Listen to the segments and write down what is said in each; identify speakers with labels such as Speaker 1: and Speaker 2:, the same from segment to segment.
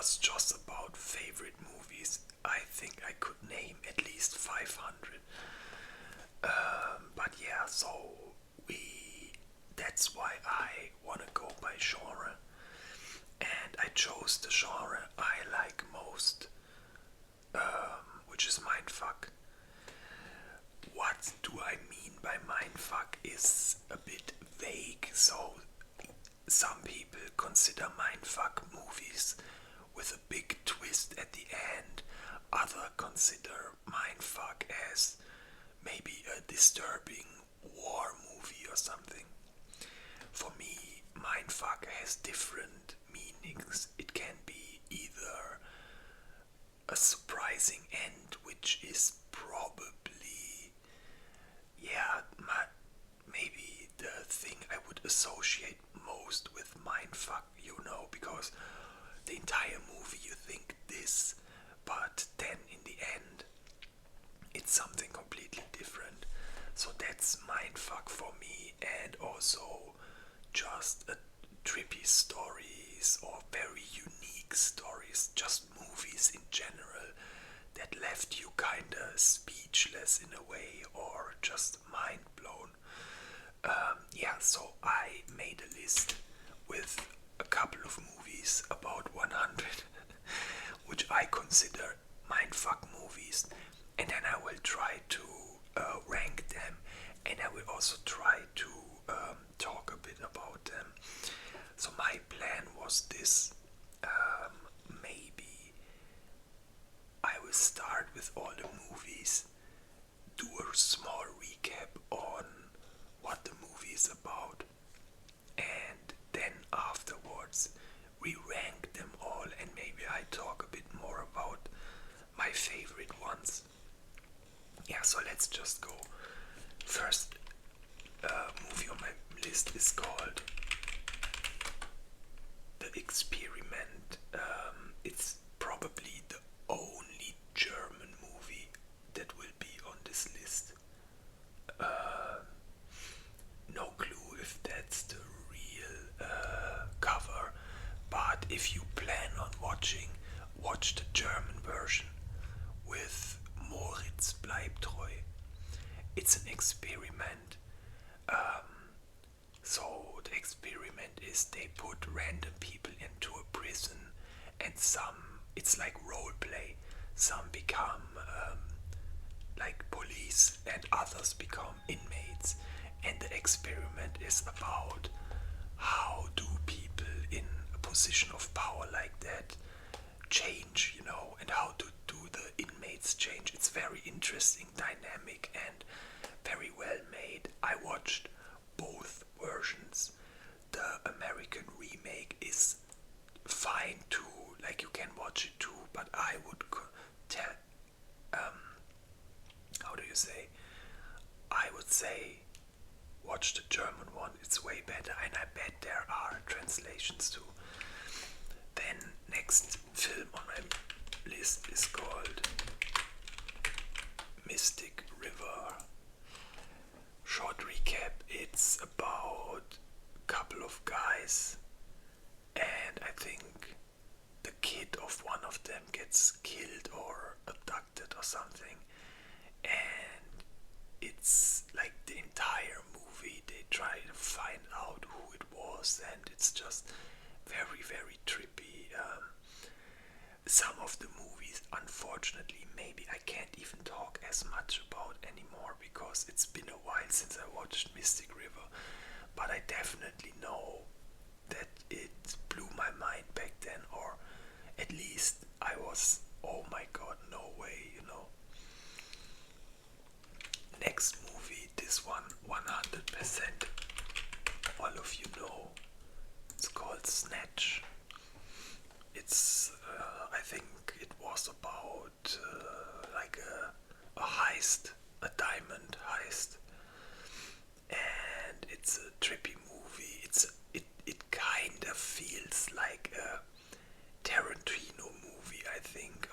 Speaker 1: was just about favorite movies. I think I could name at least 500. But yeah, so we that's why I wanna go by genre. And I chose the genre I like most, which is Mindfuck. What do I mean by mindfuck is a bit vague, so some people consider mindfuck movies with a big twist at the end. Others consider mindfuck as maybe a disturbing war movie or something. For me, mindfuck has different meanings. It can be either a surprising end, which is probably, yeah, maybe the thing I would associate most with mindfuck, because the entire movie you think this, but then in the end it's something completely different. So that's mindfuck for me, and also just a trippy stories or very unique stories, just movies in general that left you kinda speechless in a way or just mind blown. Yeah, so I made a list with a couple of movies, about 100, which I consider mindfuck movies, and then I will try to rank them, and I will also try to talk a bit about them. So my plan was this. Maybe I will start with all the movies, do a small recap on what the movie is about, and then afterwards we rank them all, and maybe I talk a bit more about my favorite ones. Yeah, so let's just go. First movie on my list is called The Experiment. It's probably the only German movie that will be on this list. No clue if that's the real cover, but if you plan on watch the German version with Moritz bleibt treu. It's an experiment. So the experiment is they put random people into a prison, and it's like role play. Some become like police, and others become inmates. And the experiment is about how do people in a position of power like that change, and how do the inmates change. It's very interesting, dynamic, and very well made. I watched both versions. The American remake is fine too, like you can watch it too, but I would tell, how do you say? I would say watch the German one, it's way better, and I bet there are translations too. Then next film on my list is called Mystic River. Short recap, it's about a couple of guys, and I think the kid of one of them gets killed or abducted or something, and it's like the entire movie they try to find out who it was, and it's just very, very trippy. Some of the movies, unfortunately, maybe I can't even talk as much about anymore because it's been a while since I watched Mystic River, but I definitely know that it blew my mind back then, or at least I was, oh my god, no way. Next movie, this one 100% all of you know, it's called Snatch. It's I think it was about like a heist, a diamond heist, and it's a trippy movie. It kind of feels like a Tarantino movie, I think.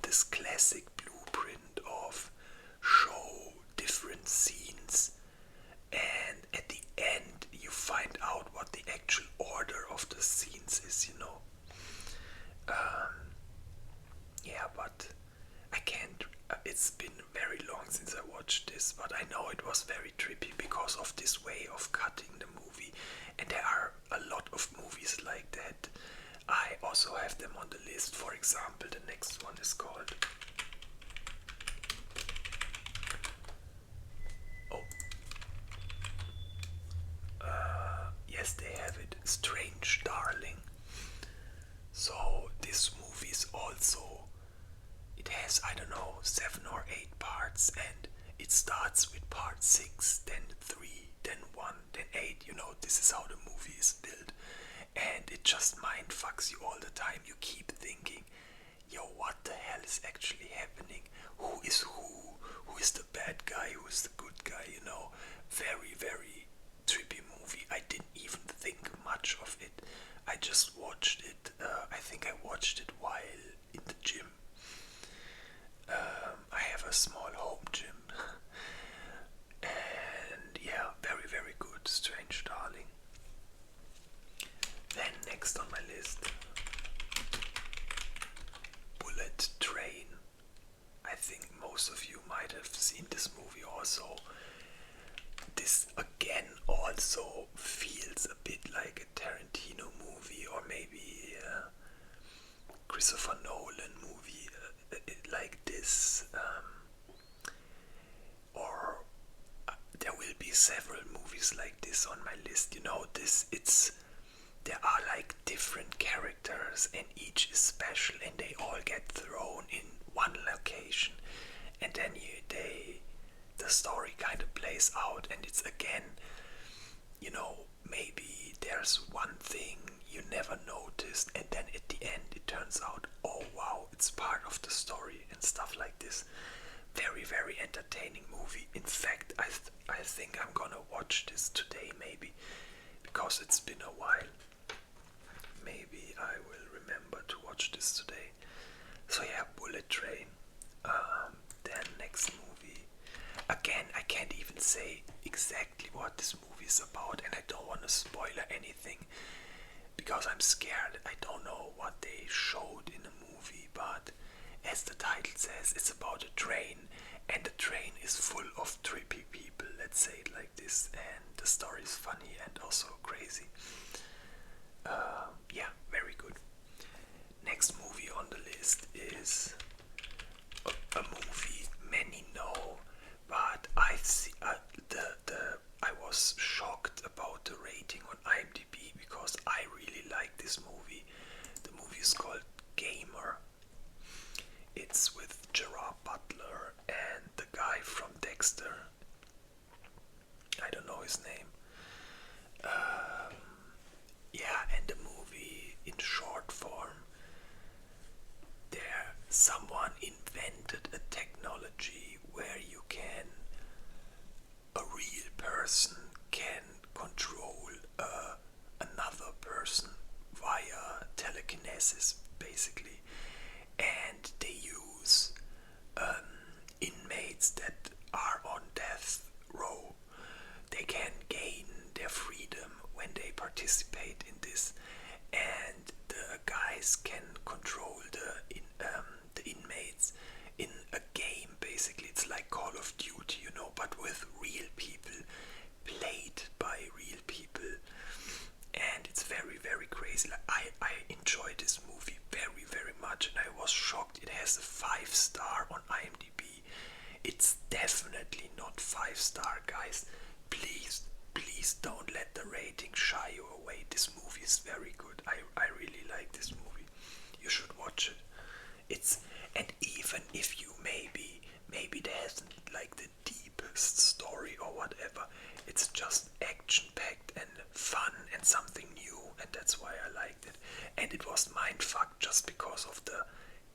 Speaker 1: This classic blueprint of show different scenes, and at the end you find out what the actual order of the scenes is. of this way of cutting the movie, and there are a lot of movies like that. I also have them on the list. For example, the next one is called oh yes, they have it, Strange Darling. So this movie is also, it has, I don't know, 7 or 8 parts, and it starts with part 6, then 3, then 1, then 8. You know, this is how the movie is built, and it just mind fucks you all the time. You keep thinking, yo, what the hell is actually happening? Who is who? Who is the bad guy? Who is the good guy? You know, very, very trippy movie. I didn't even think much of it. I just watched it. I think I watched it while in the gym. I have a small home gym. And yeah, very, very good. Strange Darling. Then next on my list, Bullet Train. I think most of you might have seen this movie also. This again also feels a bit like a Tarantino movie, or maybe a Christopher Nolan movie, like this. Or there will be several movies like this on my list. You know, there are like different characters, and each is special, and they all get thrown in one location, and then the story kind of plays out, and it's again, you know, maybe there's one thing you never noticed, and then at the end it turns out, oh wow, it's part of the story and stuff like this. Very, very entertaining movie. In fact, I think I'm gonna watch this today, maybe, because it's been a while. Maybe I will remember to watch this today. So yeah, Bullet Train. Then next movie. Again, I can't even say exactly what this movie is about, and I don't want to spoil anything because I'm scared. I don't know what they showed in the movie, but as the title says, it's about a train, and the train is full of trippy people, let's say it like this, and the story is funny and also crazy. Yeah, very good. Next movie on the list is a movie many know, but I was shocked about the rating on IMDb because I really like this movie. The movie is called Gamer. It's with Gerard Butler and the guy from Dexter. I don't know his name. Yeah, and the movie in short form, someone invented a technology where a real person can control another person via telekinesis, basically, and they use inmates that are on death row. They can gain their freedom when they participate in this, and the guys can control the inmates in a game. Basically, it's like Call of Duty, you know, but with real people, played by real people, and it's very, very crazy. Like, I enjoyed this movie very, very much, and I was shocked. It has a 5-star on IMDb. It's definitely not 5-star, guys. Please don't let the rating shy you away. This movie is very good. I really like this movie. You should watch it. And even if you maybe there isn't like the deepest story or whatever, it's just action packed and fun and something new, and that's why I liked it. And it was mindfuck just because of the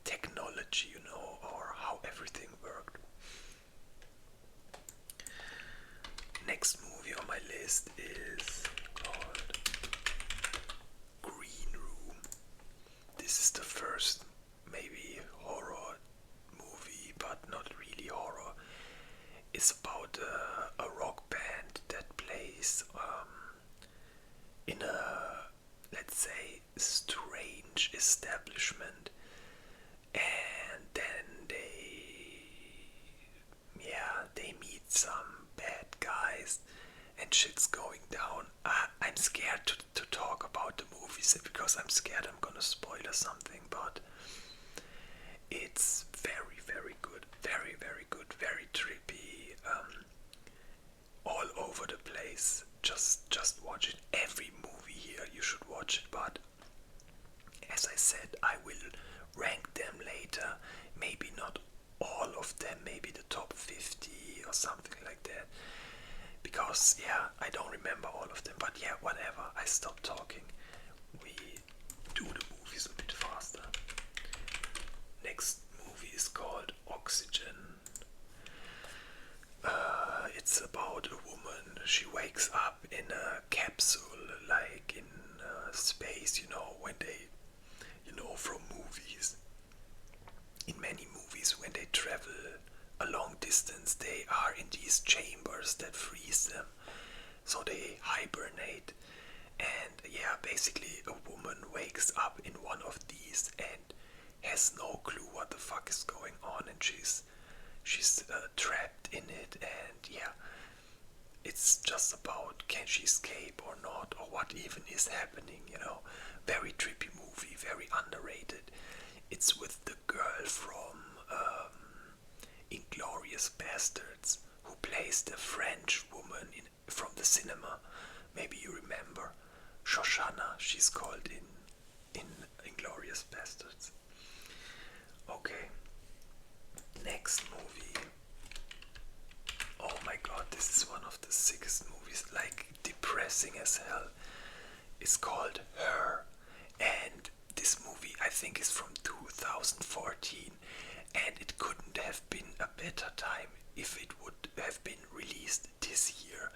Speaker 1: technology, you know, or how everything worked. Next movie on my list is called Green Room. This is the first maybe horror movie, but not really horror. It's about a rock band that plays in a, let's say, strange establishment, and then they meet some bad guys, and and shit's going down. I'm scared to talk about the movies because I'm scared I'm gonna spoil or something, but it's very, very good. Very, very good. Very trippy. All over the place. Just watch it. Every movie here you should watch it, but as I said, I will rank them later. Maybe not all of them, maybe the top 50 or something like that. Because, yeah, I don't remember all of them. But yeah, whatever. I stop talking. We do the movies a bit faster. Next movie is called Oxygen. It's about a woman. She wakes up in a capsule, like in space, when they, from movies. In many movies, when they travel a long distance, they are in these chambers that freeze them. So they hibernate. And yeah, basically, a woman wakes up in one of these and has no clue what the fuck is going on, and she's trapped in it, and yeah, it's just about can she escape or not, or what even is happening, Very trippy movie, very underrated. It's with the girl from Inglorious Bastards, who plays the French woman from the cinema. Maybe you remember. Shoshana, she's called in Inglorious Bastards. Okay. Next movie. Oh my god, this is one of the sickest movies, like depressing as hell. It's called Her, and this movie I think is from 2014, and it couldn't have been a better time if it would have been released this year,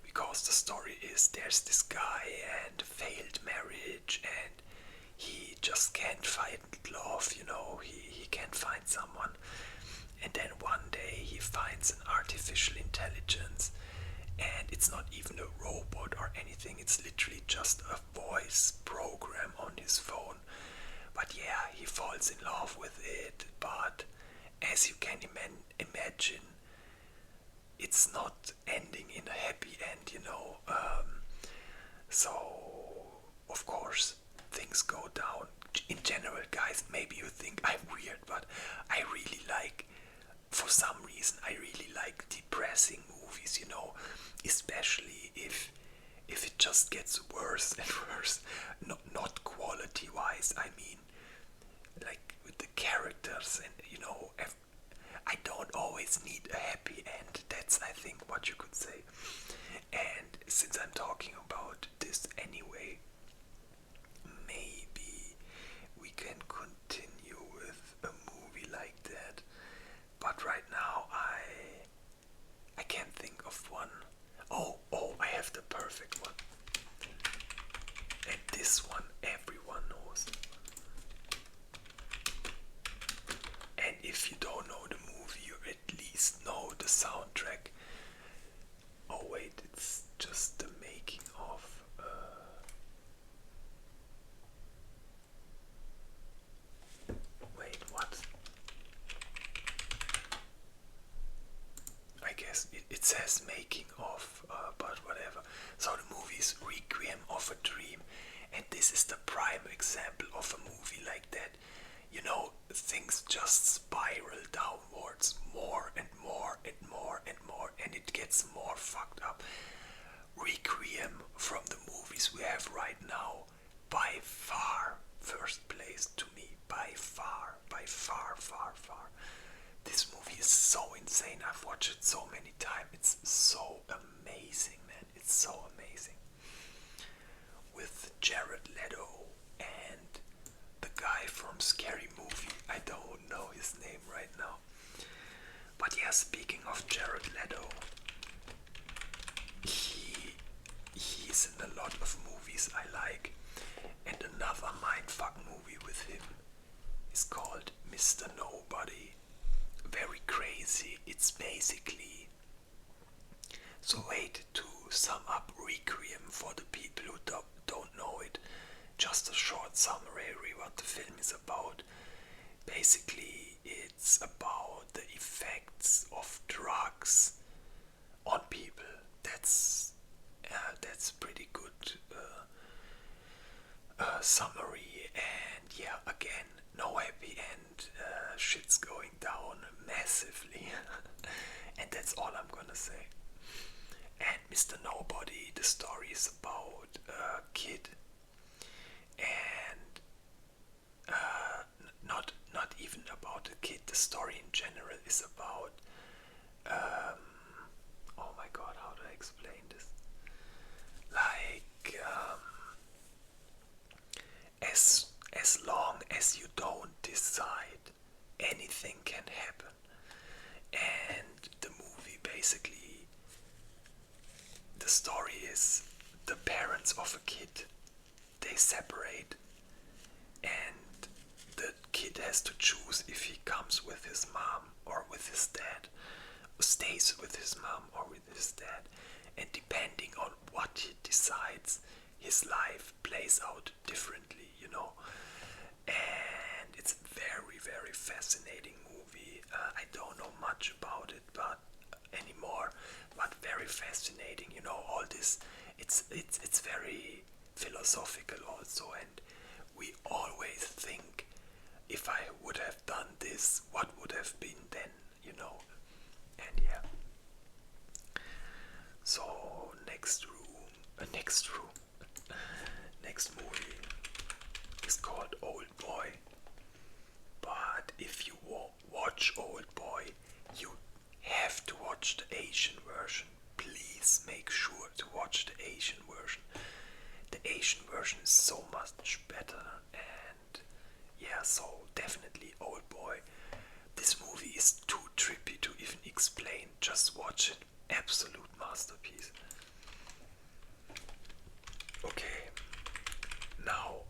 Speaker 1: because the story is there's this guy and failed marriage, and he just can't find love, he can't find someone. And then one day he finds an artificial intelligence, and it's not even a robot or anything, it's literally just a voice program on his phone. But yeah, he falls in love with it, but as you can imagine, it's not ending in a happy end, So, of course, things go down. In general, guys, maybe you think I'm weird, but I really like, for some reason, I really like depressing movies, especially if it just gets worse and worse. Not quality wise, I mean, like with the characters, and I don't always need a happy end. That's, I think, what you could say. And since I'm talking about this anyway, maybe we can continue with a movie like that. But right now I can't think of one. Oh, I have the perfect one. And this one everyone knows. And if you don't know the movie, you at least know the soundtrack. Oh wait, it's just the making of. Wait, what? I guess it says making of, but whatever. So the movie is Requiem of a Dream, and this is the prime example of a movie like that. Things just spiral downwards more and more and more and more, and it gets more fucked up. Requiem, from the movies we have right now, by far first place to me. By far, far. This movie is so insane. I've watched it so many times. It's so amazing, man. It's so amazing. With Jared Leto and the guy from Scary Movie. I don't know his name right now. But yeah, speaking of Jared Leto, he's in a lot of movies I like. And another Mindfuck movie with him is called Mr. Nobody. Very crazy. It's basically, so wait, to sum up Requiem for the people who don't know it, just a short summary what the film is about. Basically, it's about the effects of drugs on people. That's that's pretty good summary. And yeah, again, no happy end. Shit's going down massively, and that's all I'm gonna say. And Mr. Nobody, the story is about a kid, and not even about a kid. The story in general is about oh my god, how do I explain this? Like as long as you don't decide, anything can happen. And the movie basically, the story is the parents of a kid, they separate, and the kid has to choose if he comes with his mom or with his dad, stays with his mom or with his dad. And depending on what he decides, his life plays out differently, you know. And it's a very, very fascinating movie. I don't know much about it, but anymore, but very fascinating. You know, all this. It's very philosophical also, and we always think, if I would have done this, what would have been then? You know, and yeah. So next movie is called Old Boy. But if you watch Old Boy, you have to watch the Asian version. Please make sure to watch the Asian version. The Asian version is so much better, and yeah, so definitely Old Boy. This movie is too trippy to even explain. Just watch it. Absolute masterpiece. Okay, now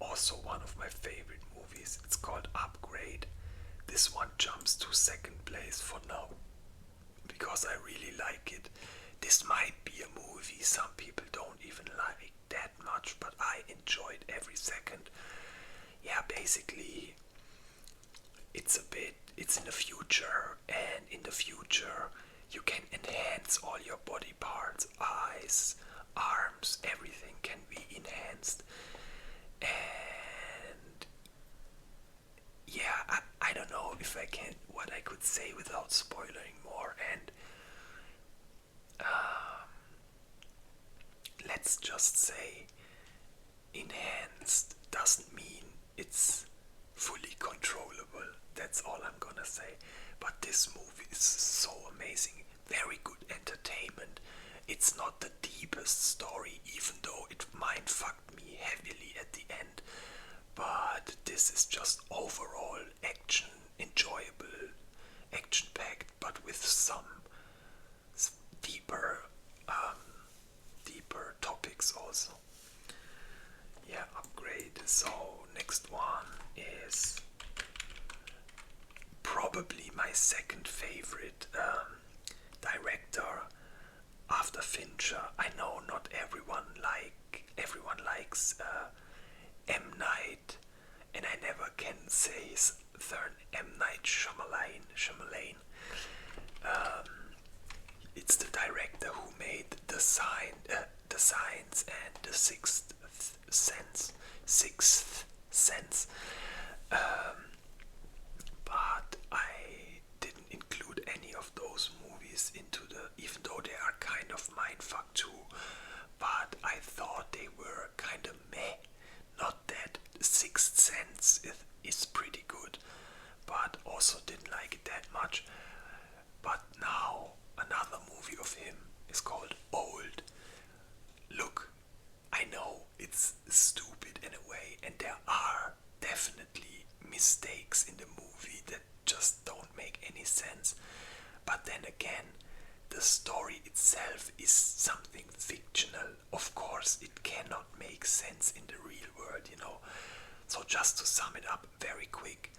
Speaker 1: also one of my favorite movies. It's called Upgrade. This one jumps to second place for now because I really like it. This might be a movie some people don't even like that much, but I enjoyed every second. Yeah, basically it's in the future, and in the future you can enhance all your body parts, eyes, arms, everything can be enhanced. And yeah, I don't know if I can, what I could say without spoiling more. And let's just say enhanced doesn't mean it's fully controllable. That's all I'm gonna say. But this movie is so amazing. Very good entertainment. It's not the deepest story, even though it mindfucked me heavily at the end. But this is just overall action, enjoyable, action packed, but with some deeper, deeper topics also. Yeah, Upgrade. So next one is probably my second favorite director after Fincher. I know not everyone likes M Night, and I never can say his third, M Night Shyamalan. It's the director who made the Signs and the Sixth Sense. But I didn't include any of those movies into even though they are kind of mindfuck too. But I thought they were kind of meh. Not that Sixth Sense is pretty good, but also didn't like it that much. But now another movie of him is called Old. Look, I know it's stupid in a way, and there are definitely mistakes in the movie that just don't make any sense. But then again, the story itself is something fictional. Of course, it cannot make sense in the real world, you know. So just to sum it up very quick,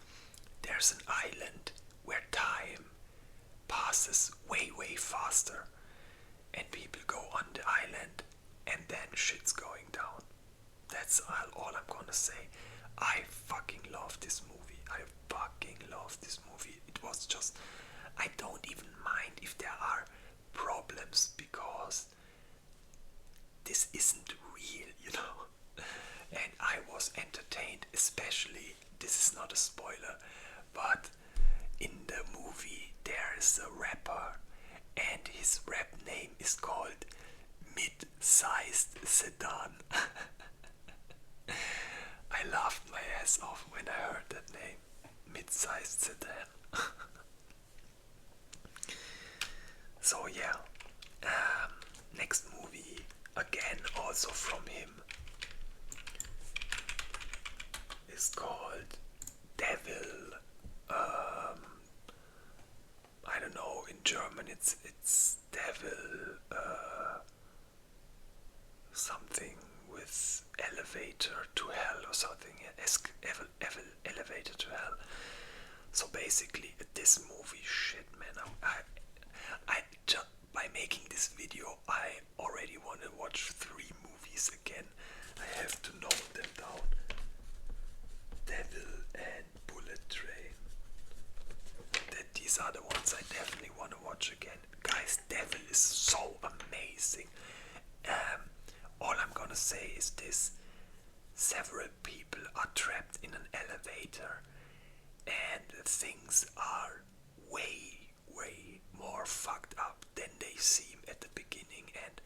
Speaker 1: there's an island where time passes way, way faster, and people go on the island, and then shit's going down. That's all I'm gonna say. I fucking love this movie. I fucking love this movie. It was just, I don't even mind if there are problems, because this isn't real, you know. And I was entertained, especially, this is not a spoiler, but in the movie there is a rapper, and his rap name is called Mid-Sized Sedan. I laughed my ass off when I heard that name, Mid-Sized Sedan. So yeah, next movie, again also from him, is called Devil. I don't know, in German it's Devil, something with elevator to hell or something. Elevator to hell. So basically, this movie, shit, man. I just, by making this video, I already want to watch 3 movies again. I have to note them down. Devil and Bullet Train. These are the ones I definitely want to watch again. Guys, Devil is so amazing. All I'm gonna say is this. Several people are trapped in an elevator, and things are way, way more fucked up than they seem at the beginning. And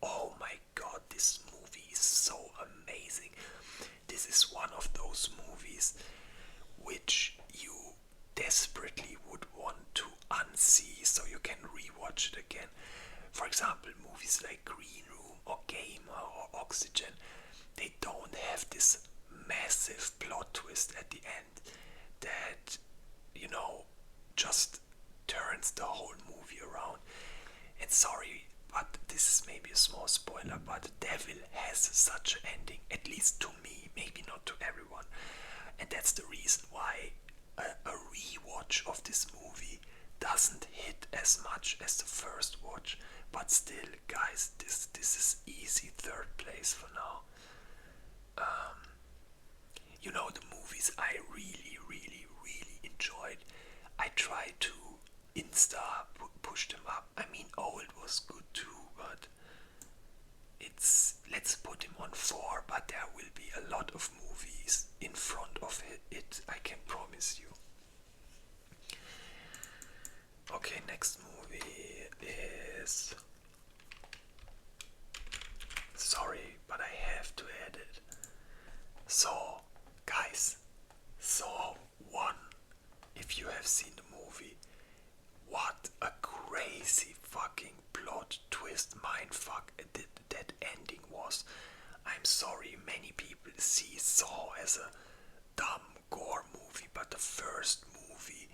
Speaker 1: oh my god, this movie is so amazing. This is one of those movies which you desperately would want to unsee so you can rewatch it again. For example, movies like Green Room or Gamer or Oxygen, they don't have this massive plot twist at the end that, you know, just turns the whole movie around. And sorry, but this is maybe a small spoiler, but Devil has such an ending, at least to me, maybe not to everyone. And that's the reason why a rewatch of this movie doesn't hit as much as the first watch. But still, guys, this is easy 3rd place for now. You know, the movies I really, really, really enjoyed, I tried to push them up. I mean, Old was good too, but let's put him on 4, but there will be a lot of movies in front of it, I can promise you. Okay, next movie is, sorry, but I have to add it. So, guys, Saw 1, if you have seen the movie, what a crazy fucking plot twist, mindfuck that ending was. I'm sorry, many people see Saw as a dumb gore movie, but the first movie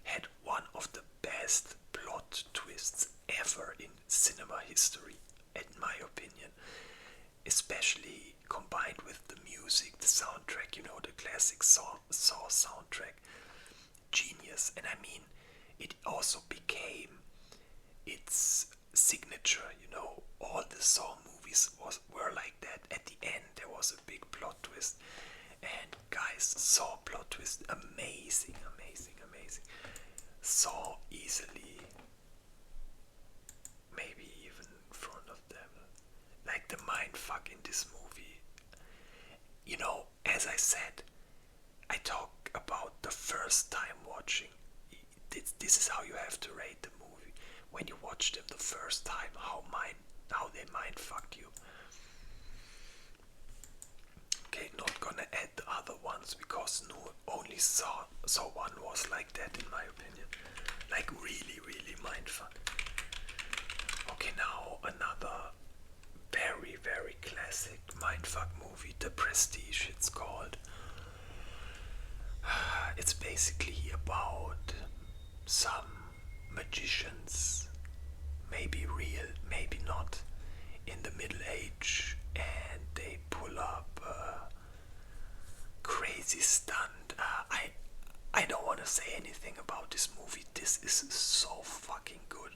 Speaker 1: had one of the best plot twists ever in cinema history, in my opinion. Especially combined with the music, the soundtrack, you know, the classic Saw soundtrack. Genius. And I mean, it also became its signature, you know. All the Saw movies were like that. At the end there was a big plot twist. And guys, Saw plot twist, amazing, amazing, amazing. Saw easily, maybe even in front of them. Like the mindfuck in this movie. You know, as I said, I talk about the first time watching. This is how you have to rate the movie. When you watch them the first time, how they mindfucked you. Okay, not gonna add the other ones because only Saw 1 was like that in my opinion. Like really, really mindfuck. Okay, now another very, very classic mindfuck movie, The Prestige it's called. It's basically about some magicians, maybe real, maybe not, in the Middle Age, and they pull up a crazy stunt. I don't want to say anything about this movie. This is so fucking good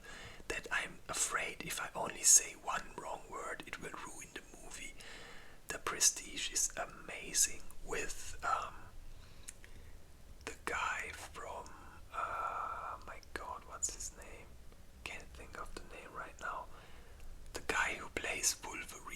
Speaker 1: that I'm afraid if I only say one wrong word, it will ruin the movie. The Prestige is amazing with the guy from, my god, what's his name? Can't think of the name right now. The guy who plays Wolverine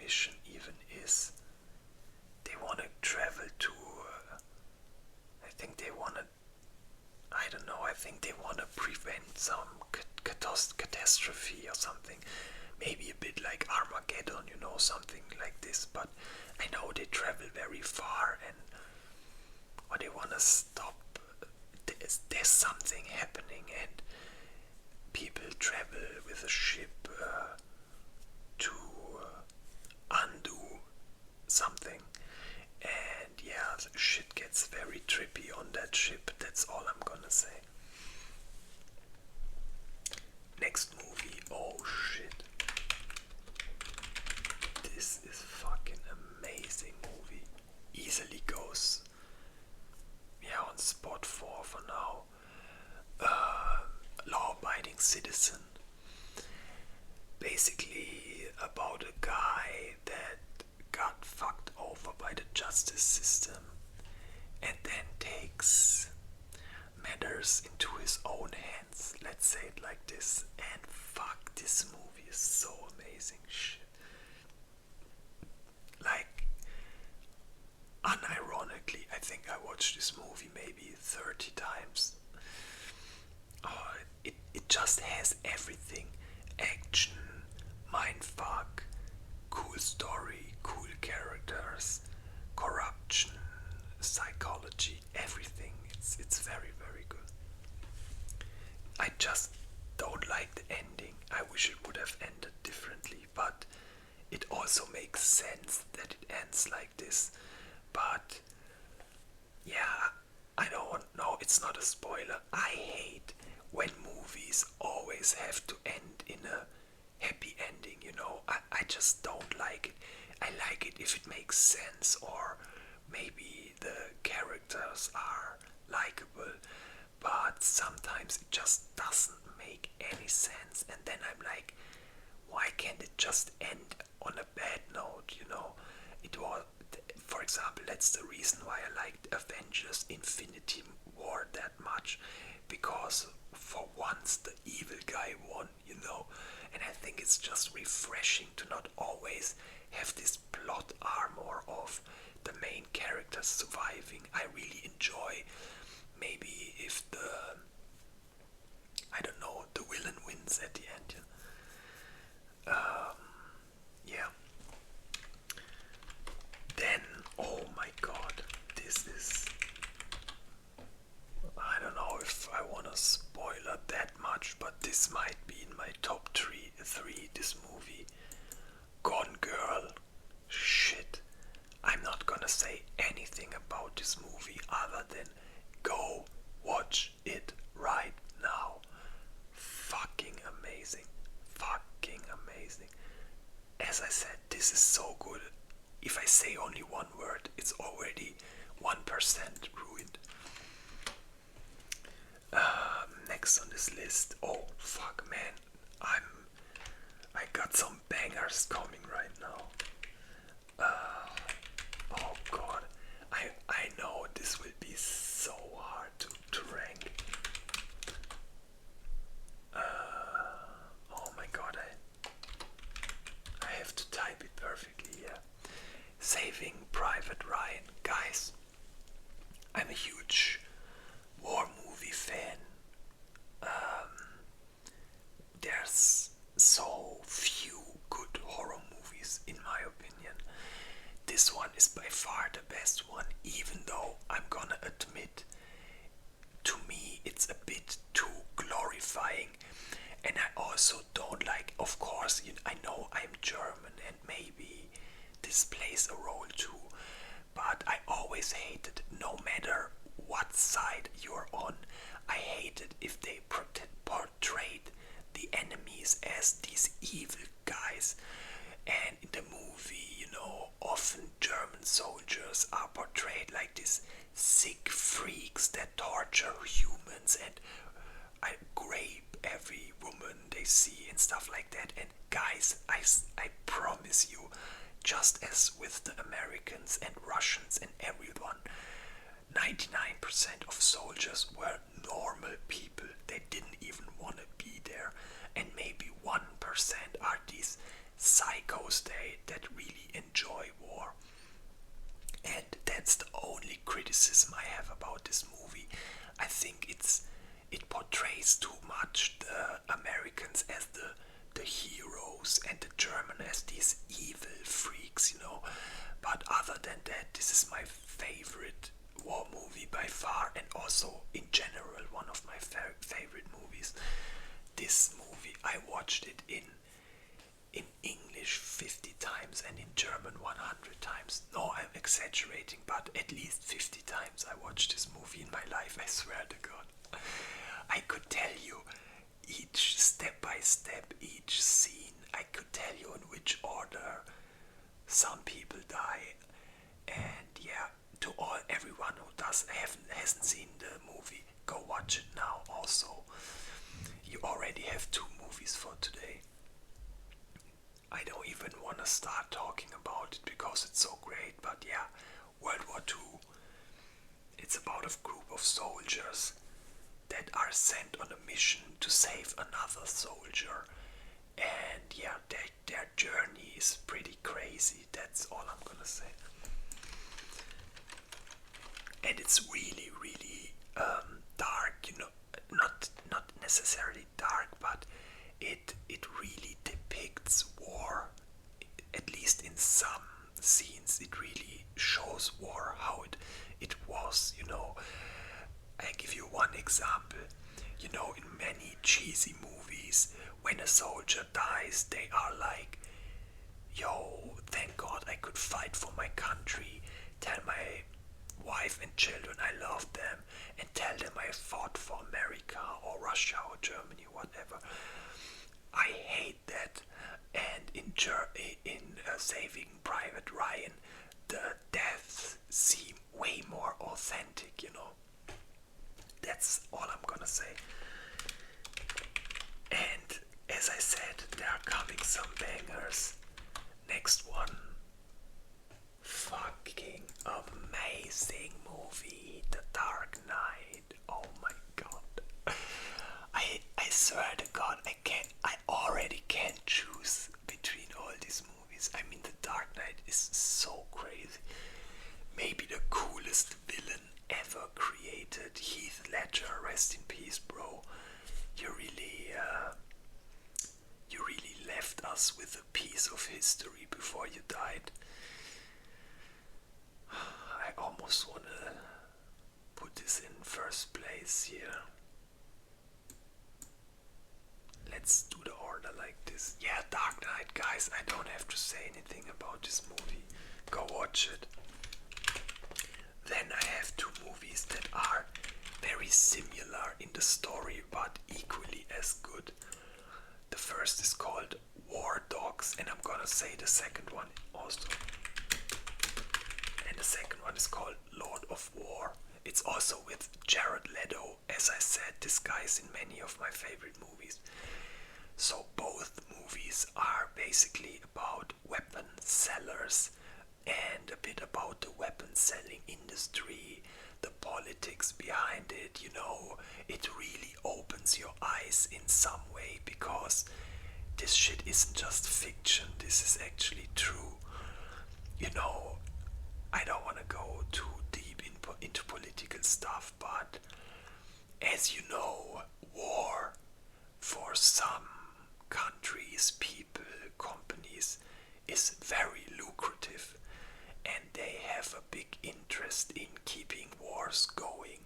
Speaker 1: mission even is. They want to travel to, I think they want to, I don't know, I think they want to prevent some catastrophe or something. Maybe a bit like Armageddon, you know, something like this. But I know they travel very far, and or they want to stop. There's something happening, and people travel with a ship to undo something. And yeah, the shit gets very trippy on that ship. That's all I'm gonna say. Next movie, oh shit. This is fucking amazing movie. Easily goes, yeah, on spot 4 for now. Law-abiding citizen. Basically about a guy that got fucked over by the justice system and then takes matters into his own hands. Let's say it like this. And fuck, this movie is so amazing. Shit. Like, unironically, I think I watched this movie maybe 30 times. Oh, it just has everything. Action, mindfuck, cool story, cool characters, corruption, psychology, everything. It's very, very good. I just don't like the ending. I wish it would have ended differently, but it also makes sense that it ends like this. But yeah, I don't know, it's not a spoiler. I hate when movies always have to end in a happy ending, you know. I just don't like it. I like it if it makes sense, or maybe the characters are likable, but sometimes it just doesn't make any sense, and then I'm like, why can't it just end on a bad note, you know? It was, for example, that's the reason why I liked Avengers Infinity War that much, because for once the evil guy won, you know, and I think it's just refreshing to not always have this plot armor of the main characters surviving. I really enjoy maybe if the, I don't know, the villain wins at the end. Yeah. Then, oh my god, this is, I don't know if I want to spoiler that much, but this might be in my top three, this movie. Gone Girl. Shit. I'm not gonna say anything about this movie other than go watch it right now. Fucking amazing. Fucking amazing. As I said, this is so good. If I say only one word, it's already 1% ruined. Next on this list, oh fuck man, I got some bangers coming right now. Oh god, I know this will be so hard to rank. Oh my god, I have to type it perfectly, yeah. Saving Private Ryan. Guys, I'm a huge war movie fan. There's so few good horror movies in my opinion. This one is by far the best one, even though I'm gonna admit, to me it's a bit too glorifying. And I also don't like, of course, I know I'm German and maybe this plays a role too, but I always hated, no matter what side you're on, I hated if they portrayed the enemies as these evil guys. And in the movie, you know, often German soldiers are portrayed like these sick freaks that torture humans and rape every woman they see and stuff like that. And guys, I promise you, just as with the Americans and Russians and everyone, 99% of soldiers were normal people. They didn't even want to be there. And maybe 1% are these psychos that really enjoy war. And that's the only criticism I have about this movie. I think it portrays too much the Americans as the heroes and the German as these evil freaks, you know. But other than that, this is my favorite war movie by far, and also in general one of my favorite movies. This movie, I watched it in English 50 times and in German 100 times. No, I'm exaggerating, but at least 50 times I watched this movie in my life, I swear to God. I could tell you each step by step, each scene. I could tell you in which order some people die. And yeah, to everyone who hasn't seen the movie, go watch it now. Also, you already have 2 movies for today. I don't even want to start talking about it because it's so great, but yeah, World War II. It's about a group of soldiers that are sent on a mission to save another soldier. And yeah, their journey is pretty crazy. That's all I'm gonna say. And it's really, really dark. You know, not necessarily dark, but it really depicts war. At least in some scenes, it really shows war, how it was. You know, I give you one example. You know, in many cheesy movies, when a soldier dies, they are like, yo, thank God I could fight for my country, tell my wife and children I love them, and tell them I fought for America or Russia or Germany, whatever. I hate that. And in Saving Private Ryan, the deaths seem way more authentic, you know. That's all I'm gonna say. And as I said, there are coming some bangers. Next one, fucking amazing movie, The Dark Knight. Oh my god. I swear to God, I already can't choose between all these movies. I mean, The Dark Knight is so crazy. Maybe the coolest villain ever created. Heath Ledger, rest in peace, bro. You really left us with a piece of history before you died. I almost wanna put this in first place here. Let's do the order like this. Yeah, Dark Knight, guys, I don't have to say anything about this movie. Go watch it. Then I have 2 movies that are very similar in the story but equally as good. The first is called War Dogs, and I'm gonna say the second one also. And the second one is called Lord of War. It's also with Jared Leto. As I said, this guy is in many of my favorite movies. So both movies are basically about weapon sellers and a bit about the weapon selling industry, the politics behind it. You know, it really opens your eyes in some way because this shit isn't just fiction, this is actually true. You know, I don't want to go too deep into political stuff, but as you know, war for some countries, people, companies is very lucrative, and they have a big interest in keeping wars going.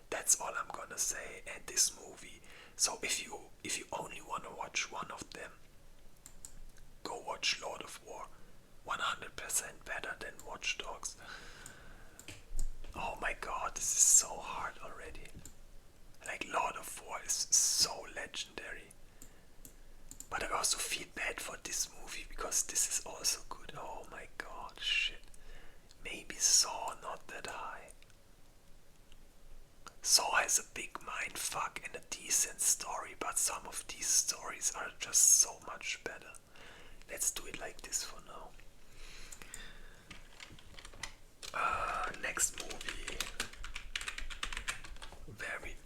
Speaker 1: That's all I'm gonna say. And this movie, so if you only want to watch one of them, go watch Lord of War. 100% better than Watch Dogs. Oh my god, this is so hard already. Like, Lord of War is so legendary. But I also feel bad for this movie because this is also good. Oh my god, shit. Maybe Saw, not that high. Saw has a big mindfuck and a decent story, but some of these stories are just so much better. Let's do it like this for now. Next movie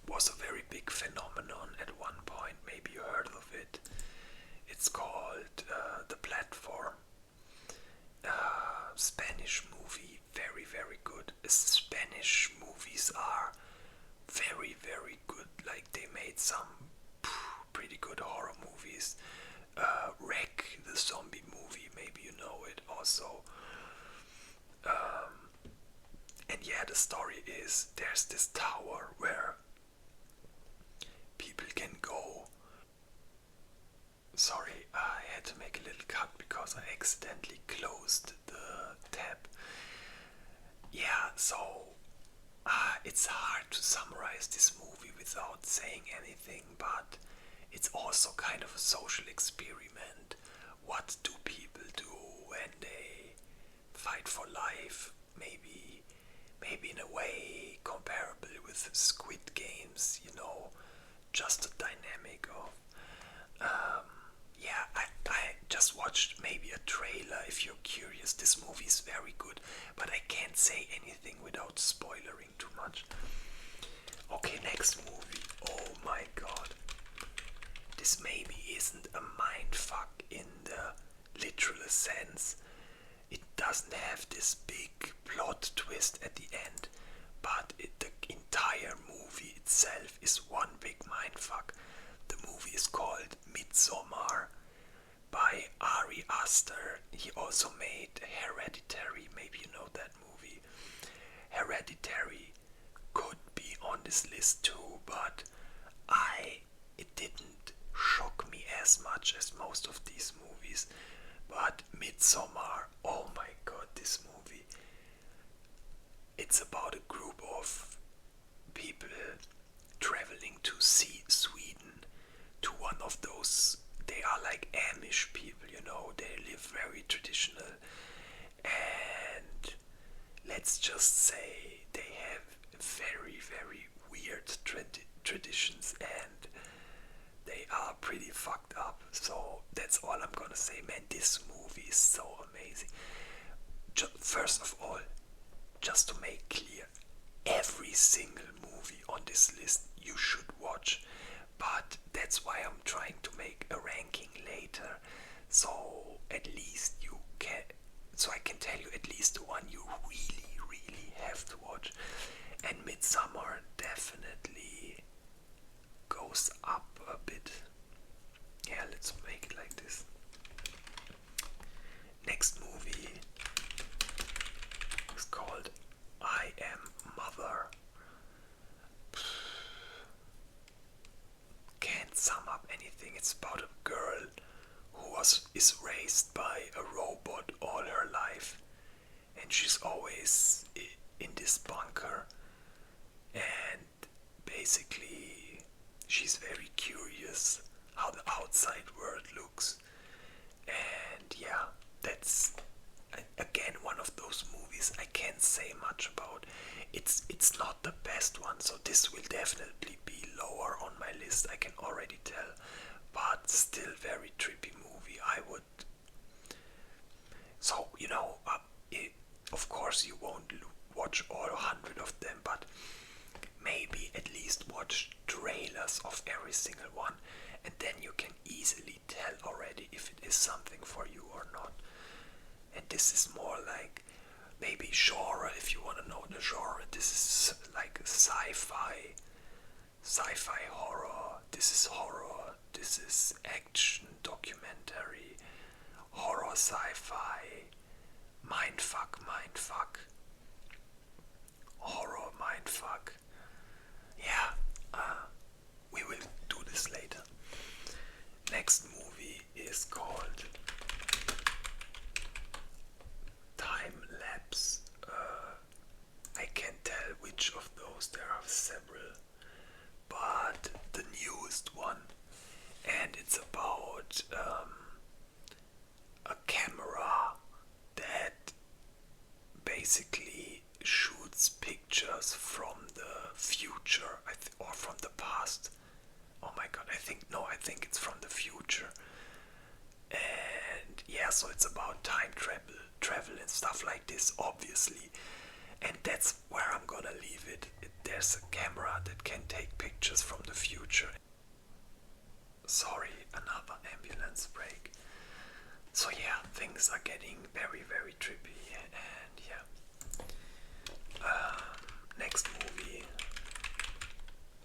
Speaker 1: was a very big phenomenon at one point. Maybe you heard of it. It's called The Platform. story is there's this tower where people can go. Sorry, I had to make a little cut because I accidentally closed the tab. Yeah, so it's hard to summarize this movie without saying anything, but it's also kind of a social experiment. What do people do when they fight for life? Maybe in a way comparable with Squid Games, just the dynamic of yeah, I just watched maybe a trailer. If you're curious, this movie is very good, but I can't say anything without spoilering too much. Okay, next movie. Oh my god. This maybe isn't a mindfuck in the literal sense. It doesn't have this big plot twist at the end, but the entire movie itself is one big mindfuck. The movie is called Midsommar by Ari Aster. He also made Hereditary. Maybe you know that movie. Hereditary could be on this list too, but it didn't shock me as much as most of these movies. But Midsommar, oh my god, this movie. It's about a group of people traveling to see Sweden, to one of those, they are like Amish people, they live very traditional, and let's just say they have very, very weird traditions, and they are pretty fucked up. So that's all I'm gonna say, man. This movie is so amazing. First of all, just to make clear, every single movie on this list you should watch, but that's why I'm trying to make a ranking later, so at least I can tell you at least the one you really, really have to watch. And Midsommar definitely goes up a bit. Yeah, let's make it like this. Next movie is called I Am Mother. Can't sum up anything. It's about a girl who is raised by a robot all her life, and she's always in this bunker, and basically she's very curious how the outside world looks. And yeah, that's again one of those movies I can't say much about. It's not the best one, so this will definitely be lower on my list, I can already tell, but still very trippy movie. I would, so of course you won't watch all 100 of them, but maybe at least watch trailers of every single one, and then you can easily tell already if it is something for you or not. And this is more like maybe genre, if you want to know the genre. This is like sci-fi horror, this is horror, this is action documentary, horror sci-fi, mindfuck, horror mindfuck. Yeah, we will do this later. Next movie is called Time Lapse. I can't tell which of those, there are several, but the newest one, and it's about a camera that basically shoots pictures from the future, or from the past. Oh my god, I think it's from the future. And yeah, so it's about time travel and stuff like this, obviously. And that's where I'm gonna leave it. There's a camera that can take pictures from the future. Sorry, another ambulance break. So yeah, things are getting very, very trippy, and yeah. Next movie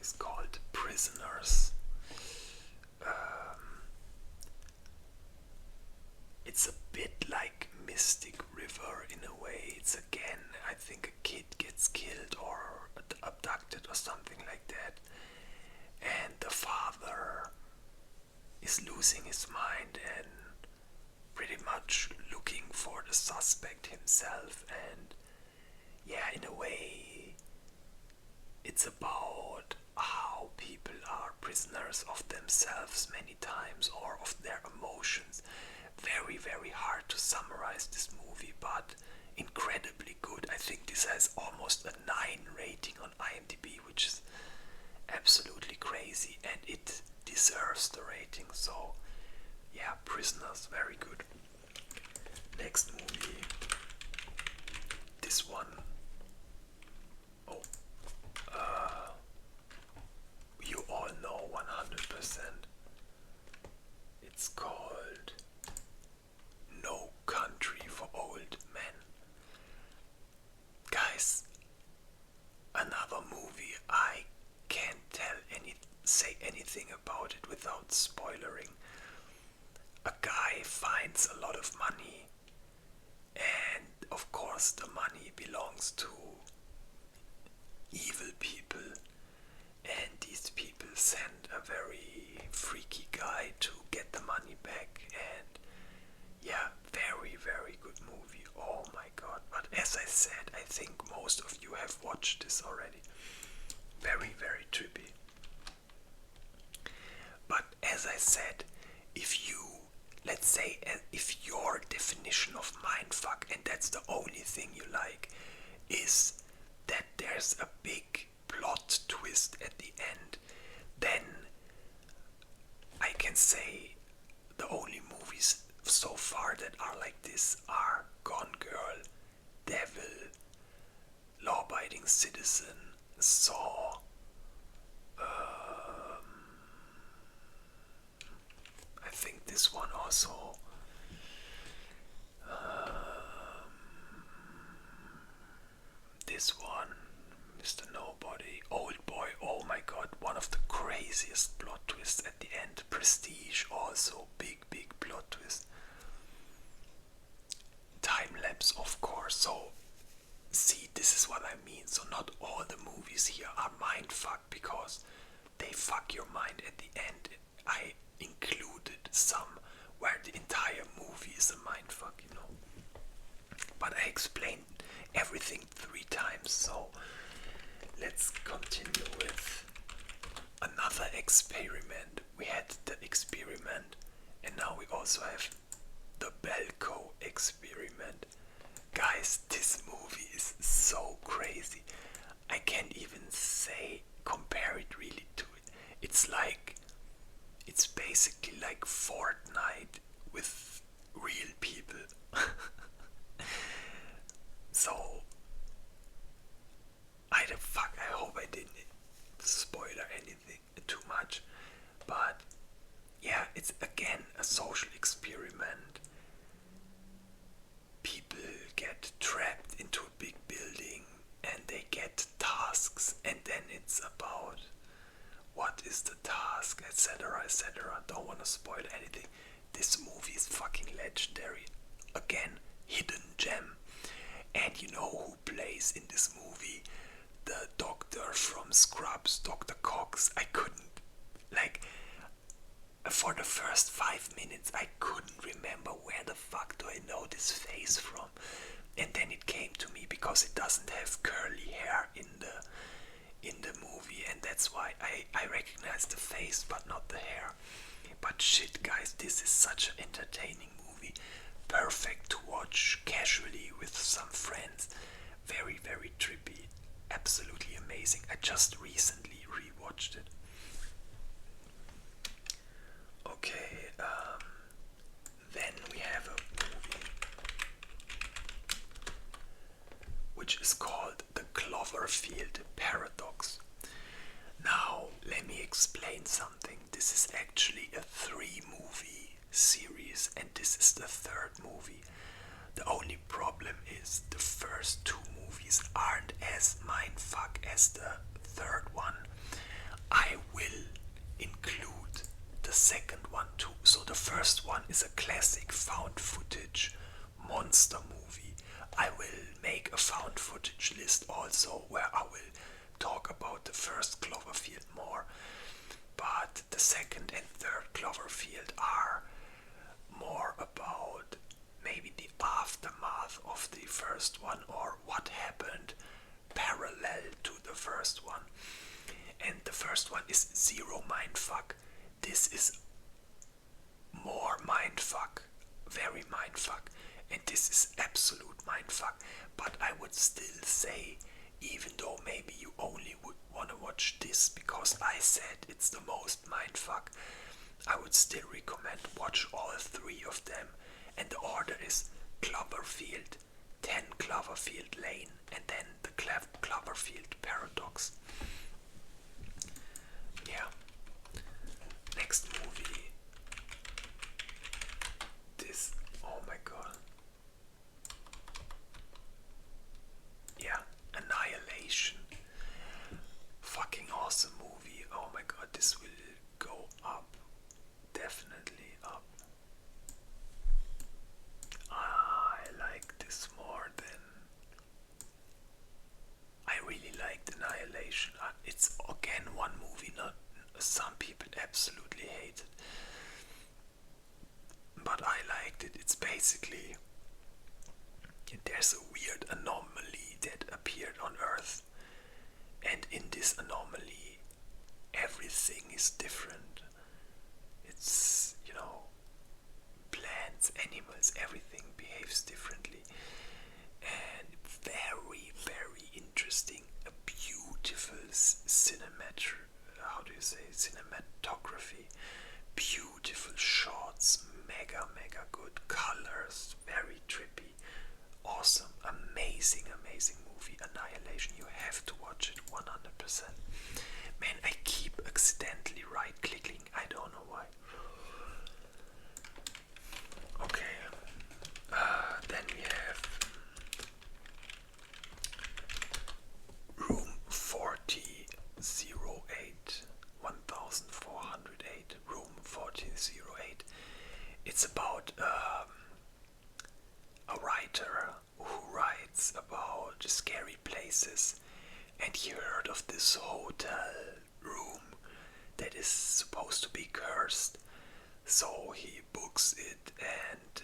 Speaker 1: is called Prisoners. It's a bit like Mystic River in a way. It's again, I think a kid gets gets killed or abducted or something like that. And the father is losing his mind and pretty much looking for the suspect himself. And yeah, in a way, it's about how people are prisoners of themselves many times or of their emotions. Very, very hard to summarize this movie, but incredibly good. I think this has almost a 9 rating on IMDb, which is absolutely crazy, and it deserves the rating. So yeah, Prisoners, very good. Next movie, this one, oh, you all know 100%. It's called No Country for Old Men. Guys, another movie I can't say anything about it without spoiling. A guy finds a lot of money, and of course the money belongs to evil people, and these people send a very freaky guy to get the money back. And yeah, very, very good movie. Oh my god. But as I said, I think most of you have watched this already. Very, very trippy. But as I said, if you, let's say, if your definition of mindfuck, and that's the only thing you like, is that there's a big plot twist at the end, then I can say the only movies so far that are like this are Gone Girl, Devil, Law Abiding Citizen, Saw, I think this one also, this one, Mr. Nobody, Old Boy, oh my god, one of the craziest plot twists at the end. Prestige also, big, big plot twist. Time Lapse, of course. So see, this is what I mean. So not all the movies here are mindfuck because they fuck your mind at the end. I included some where the entire movie is a mindfuck, you know. But I explained everything 3 times, so let's continue with another experiment. We had the experiment, and now we also have the Belko experiment. Guys, this movie is so crazy. I can't even compare it really to it. It's basically like Fortnite with real people. So, I hope I didn't spoil anything too much. But yeah, it's again a social experiment. People get trapped into a big building and they get tasks, and then it's about what is the task, etc., etc. Don't want to spoil anything. This movie is fucking legendary. Again, hidden gem. And you know who plays in this movie? The doctor from Scrubs, Dr. Cox. I couldn't, for the first 5 minutes, I couldn't remember where the fuck do I know this face from. And then it came to me because it doesn't have curly hair in the movie, and that's why I recognize the face but not the hair. But shit, guys, this is such an entertaining movie. Perfect to watch casually with some friends. Very, very trippy. Absolutely amazing. I just recently rewatched it. Okay, then we have a movie which is called The Cloverfield Paradox. Now, let me explain something. This is actually a 3-movie series, and this is the 3rd movie. The only problem is the first 2 movies aren't as mindfuck as the 3rd one. I will include the 2nd one too. So the first one is a classic found footage monster movie. I will make a found footage list also, where I will talk about the first Cloverfield more, but the second and third Cloverfield are more about maybe the aftermath of the first one, or what happened parallel to the first one. And the first one is zero mindfuck. This is more mindfuck, very mindfuck, and this is absolute mindfuck. But I would still say, even though maybe you only would want to watch this because I said it's the most mindfuck, I would still recommend watch all three of them. And the order is Cloverfield, 10 Cloverfield Lane, and then the Cloverfield Paradox. Yeah. Next movie. This, oh my god. Yeah, Annihilation. Fucking awesome movie. Oh my god, this will go up. Definitely up. I like this more than... I really liked Annihilation. It's again one movie not some people absolutely hate it. But I liked it. It's basically... there's a weird anomaly that appeared on Earth. And in this anomaly, everything is different. It's, plants, animals, everything behaves differently. And very, very interesting. A beautiful cinematography. Beautiful shots, mega, mega good colors, very trippy. Awesome, amazing, amazing movie, Annihilation. You have to watch it 100%. Man, I keep accidentally right-clicking. I don't know why. Okay. Then we have Room 4008. 1408. Room 1408. It's about a writer who writes about scary places, and he heard of this hotel room that is supposed to be cursed, so he books it and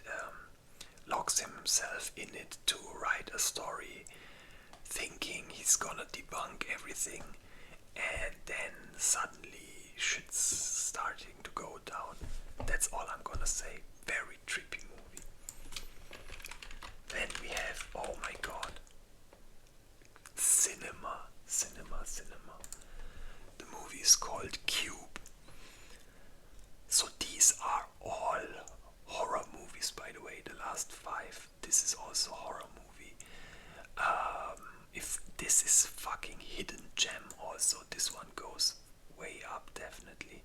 Speaker 1: locks himself in it to write a story, thinking he's gonna debunk everything, and then suddenly shit's starting to go down. That's all I'm gonna say. Very trippy movie. Then we have, oh my god, cinema. The movie is called Cube. So these are all horror movies, by the way, the last 5. This is also a horror movie. If this is fucking hidden gem also, this one goes way up, definitely.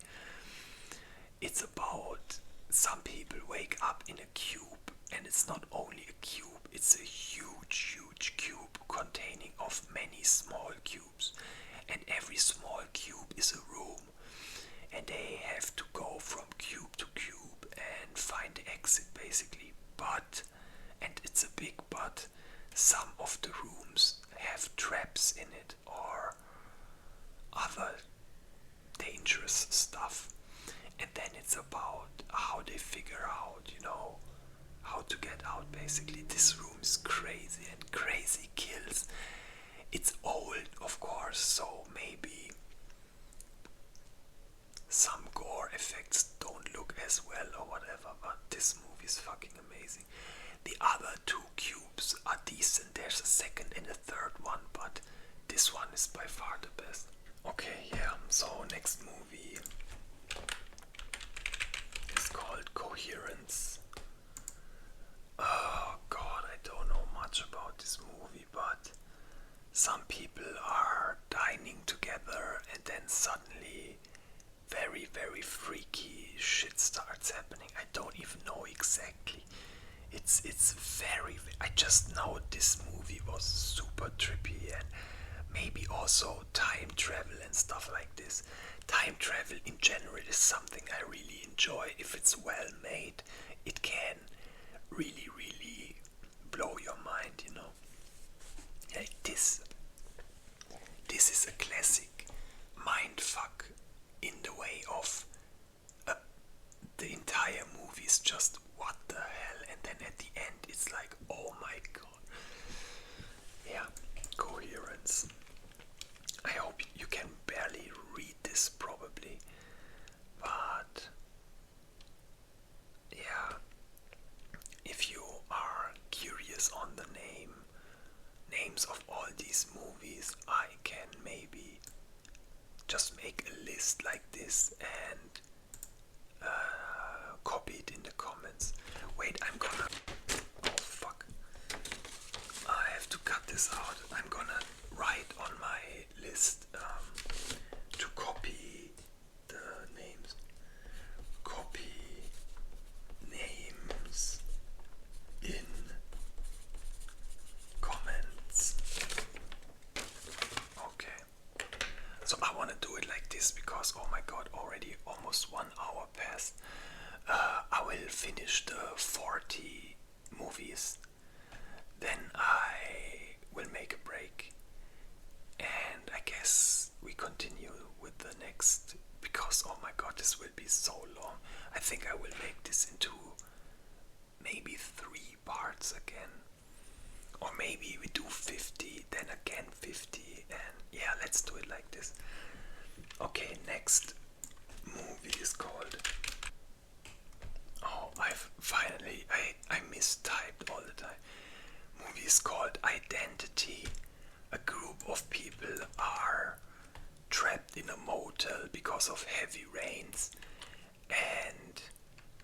Speaker 1: It's about some people wake up in a cube, and it's not only a cube, it's a huge, huge cube containing of many small cubes, and every small cube is a room, and they have to go from cube to cube and find the exit, basically. But, and it's a big but, some of the rooms have traps in it or other dangerous stuff, and then it's about how they figure out, how to get out, basically. This room is crazy, and crazy kills. It's old, of course, so maybe some gore effects don't look as well or whatever, but this movie is fucking amazing. The other 2 cubes are decent. There's a second and a third one, but this one is by far the best. Okay, yeah, so next movie is called Coherence. Oh god, I don't know much about this movie, but some people are dining together and then suddenly very, very freaky shit starts happening. I don't even know exactly. It's very, I just know this movie was super trippy, and maybe also time travel and stuff like this. Time travel in general is something I really enjoy. If it's well made, it can really, really blow your mind, incoherence. I hope you can barely read this probably, but yeah, if you are curious on the names of all these movies, I can maybe just make a list like this and copy it in the comments. Wait, I'm gonna. Oh fuck. I have to cut this out. I'm gonna write on my list to copy the names. Copy names in comments. Okay. So I want to do it like this because, oh my god, already almost 1 hour passed. I will finish the 40 movies, then I will make a break, and I guess we continue with the next, because oh my god, this will be so long. I think I will make this into maybe 3 parts again, or maybe we do 50, then again 50, and yeah, let's do it like this. Okay, next movie is called, oh, I've finally, I mistyped all the time. Movie is called Identity. A group of people are trapped in a motel because of heavy rains, and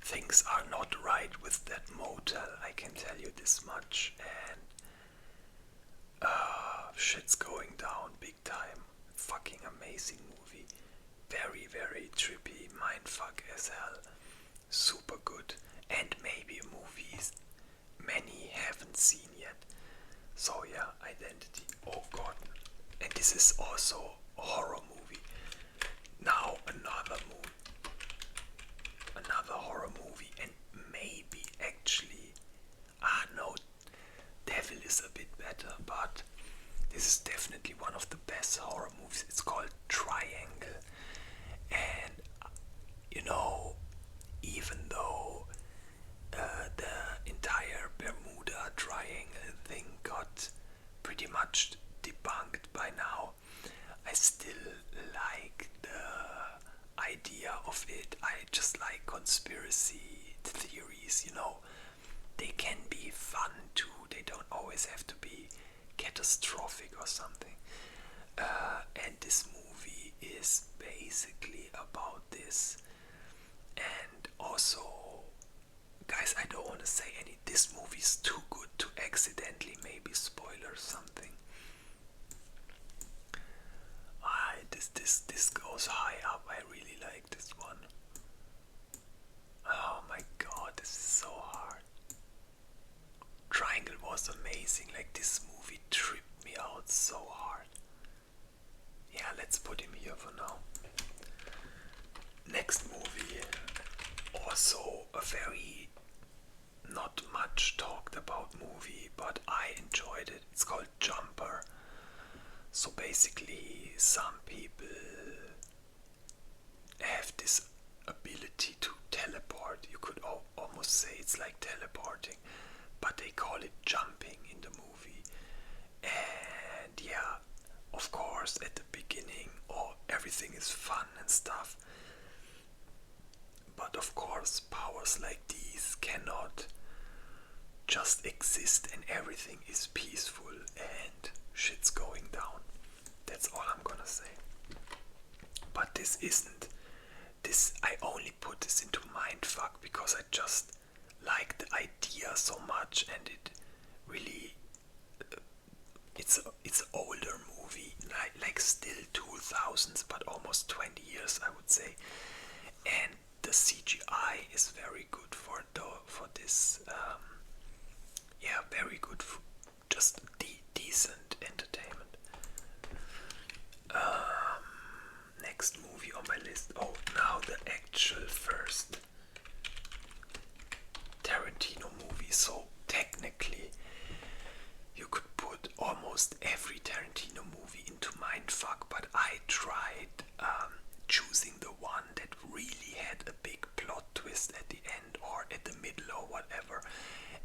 Speaker 1: things are not right with that motel, I can tell you this much, and shit's going down big time. Fucking amazing movie. Very, very trippy, mindfuck as hell. Super good, and maybe a movie many haven't seen yet. So yeah, Identity. Oh god. And this is also a horror movie. Now another horror movie, and maybe actually, no, Devil is a bit better, but this is definitely one of the best horror movies. It's called Triangle, and you know, even though the entire Bermuda Triangle thing got pretty much debunked by now, I still like the idea of it. I just like conspiracy theories, you know. They can be fun too, they don't always have to be catastrophic or something. And this movie is basically about this. And also, guys, I don't want to say any. This movie's too good to accidentally maybe spoiler something. This goes high up. I really like this one. Oh my god, this is so hard. Triangle was amazing. Like, this movie tripped me out so hard. Yeah, let's put him here for now. Next movie, also a very not much talked about movie, but I enjoyed it. It's called Jumper. So basically, some people have this ability to teleport. You could almost say it's like teleporting, but they call it jumping in the movie. And yeah, of course, at the beginning, everything is fun and stuff. But of course, powers like these cannot just exist and everything is peaceful and shit's going down. That's all I'm gonna say. But this isn't. I only put this into Mindfuck because I just like the idea so much, and it really, it's an older movie, like still 2000s, but almost 20 years, I would say. And the CGI is very good for this. Yeah, very good. Just decent entertainment. Next movie on my list. Oh, now the actual first Tarantino movie. So technically, you could put almost every Tarantino movie into Mindfuck, but I tried choosing the one that really had a big plot twist at the end or at the middle or whatever.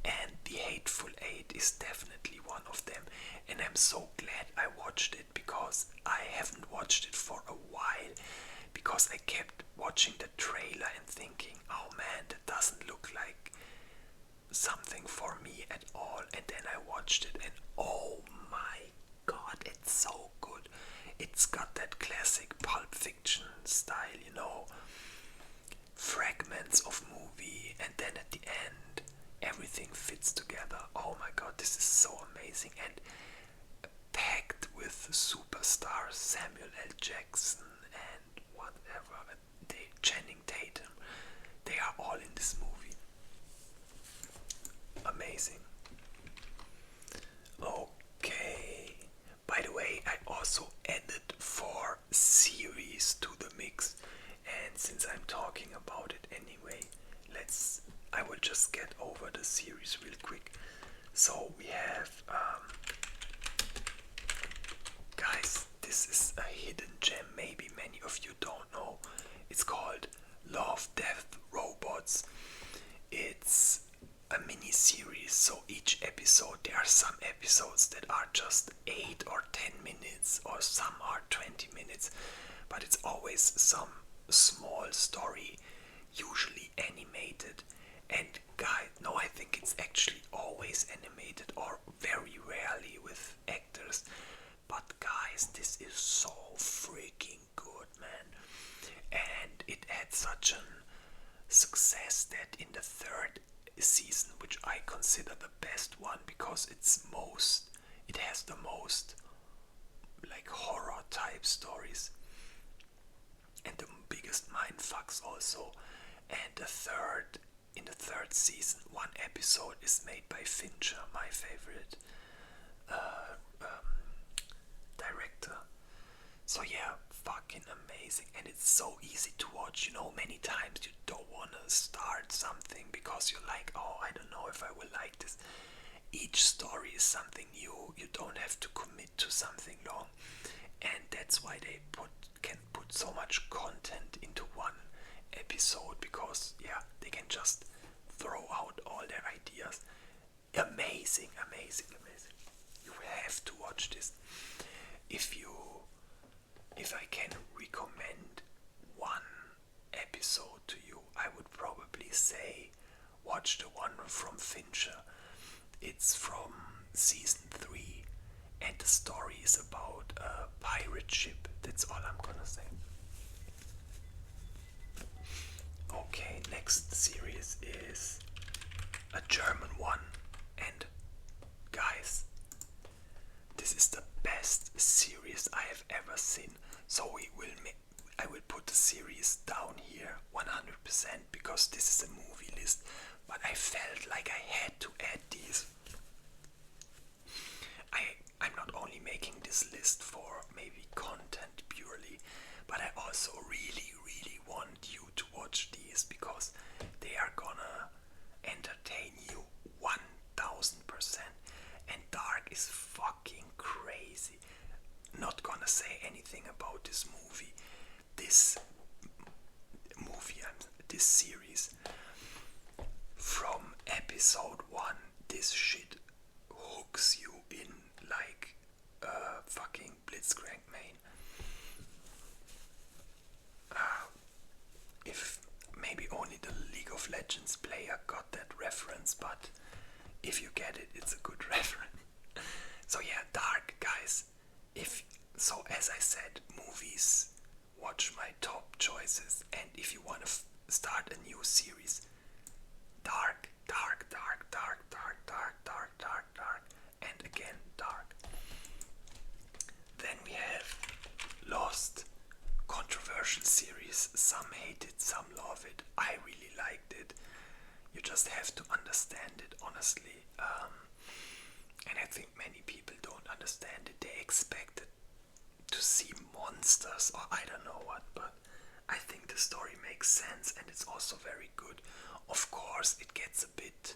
Speaker 1: And The Hateful Eight Fate is definitely one of them, and I'm so glad I watched it because I haven't watched it for a while because I kept watching the trailer and thinking, oh man, that doesn't look like something for me at all, and then I watched it and oh my god, it's so good. It's got that classic Pulp Fiction style, you know, fragments of movie, and then at the end everything fits together. Oh my god, this is so amazing, and packed with superstars, Samuel L. Jackson and whatever, Channing Tatum. They are all in this movie. Amazing. Okay. By the way, I also added 4 series to the mix, and since I'm talking about it anyway, I will just get over the series real quick. So we have, guys, this is a hidden gem, maybe many of you don't know. It's called Love, Death, Robots. It's a mini series, so each episode, there are some episodes that are just 8 or 10 minutes, or some are 20 minutes, but it's always some small story, usually animated. And guys, no, I think it's actually always animated or very rarely with actors. But guys, this is so freaking good, man. And it had such an success that in the 3rd season, which I consider the best one because it has the most like horror type stories and the biggest mindfucks also. And in the third season, one episode is made by Fincher, my favorite director. So yeah, fucking amazing, and it's so easy to watch. You know, many times you don't want to start something because you're like, oh, I don't know if I will like this. Each story is something new. You don't have to commit to something long, and that's why they can put so much content into one episode, because yeah, they can just throw out all their ideas. Amazing, amazing, amazing. You have to watch this. If I can recommend one episode to you, I would probably say watch the one from Fincher. It's from season 3, and the story is about a pirate ship. That's all I'm gonna say. Okay, next series is a German one, and guys, this is the best series I have ever seen. So I will put the series down here 100% because this is a movie list, but I felt like I had to add these. I'm not only making this list for maybe content purely, but I also really, really want you to watch these because they are gonna entertain you 1000%. And Dark is fucking crazy. Not gonna say anything about this movie. This series, from episode 1, this shit hooks you in like a fucking blitzcrank main. If maybe only the League of Legends player got that reference, but if you get it, it's a good reference. So yeah, Dark, guys. So as I said, movies, watch my top choices, and if you want to start a new series, Dark, Dark, Dark, Dark, Dark, Dark, Dark, Dark, Dark, and again Dark. Then we have Lost, controversial series. Some hate it, some love it. I really liked it. You just have to understand it, honestly. And I think many people don't understand it. They expected to see monsters or I don't know what, but I think the story makes sense and it's also very good. Of course, it gets a bit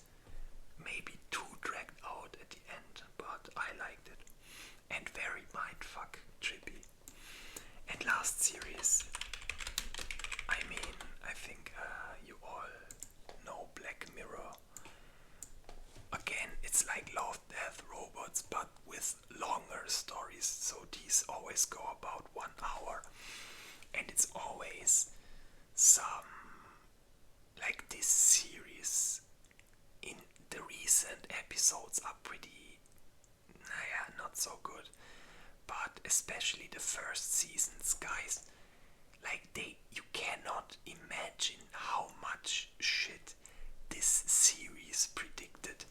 Speaker 1: maybe too dragged out at the end, but I liked it. And very mindfuck trippy. And last series, I mean, I think you all know Black Mirror. Again, it's like Love, episodes, but with longer stories. So these always go about 1 hour, and it's always some, like, this series in the recent episodes are pretty, not so good. But especially the first seasons, guys, like, you cannot imagine how much shit this series predicted.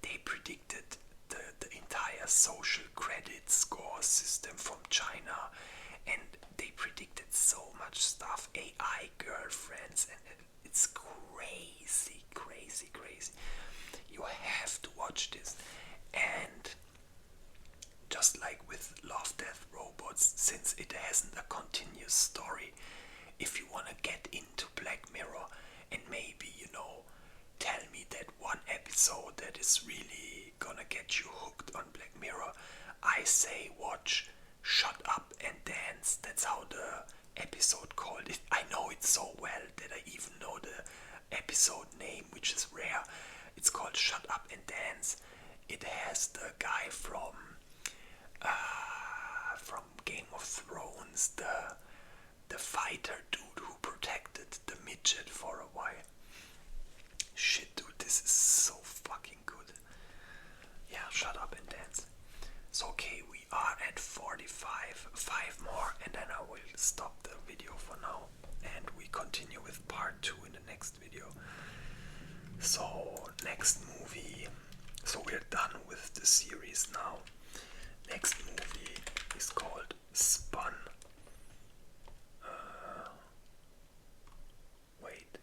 Speaker 1: They predicted the entire social credit score system from China, and they predicted so much stuff, AI girlfriends, and it's crazy, crazy, crazy. You have to watch this. And just like with Love, Death, Robots, since it hasn't a continuous story, if you want to get into Black Mirror and maybe, tell me that one episode that is really gonna get you hooked on Black Mirror, I say watch Shut Up and Dance. That's how the episode called it. I know it so well that I even know the episode name, which is rare. It's called Shut Up and Dance. It has the guy from Game of Thrones, the fighter dude who protected the midget for a while. Shit, dude, this is so fucking good. Yeah, Shut Up and Dance. So okay, we are at 45, 5 more, and then I will stop the video for now, and we continue with part 2 in the next video. So, next movie. So we're done with the series now. Next movie is called Spun. Wait.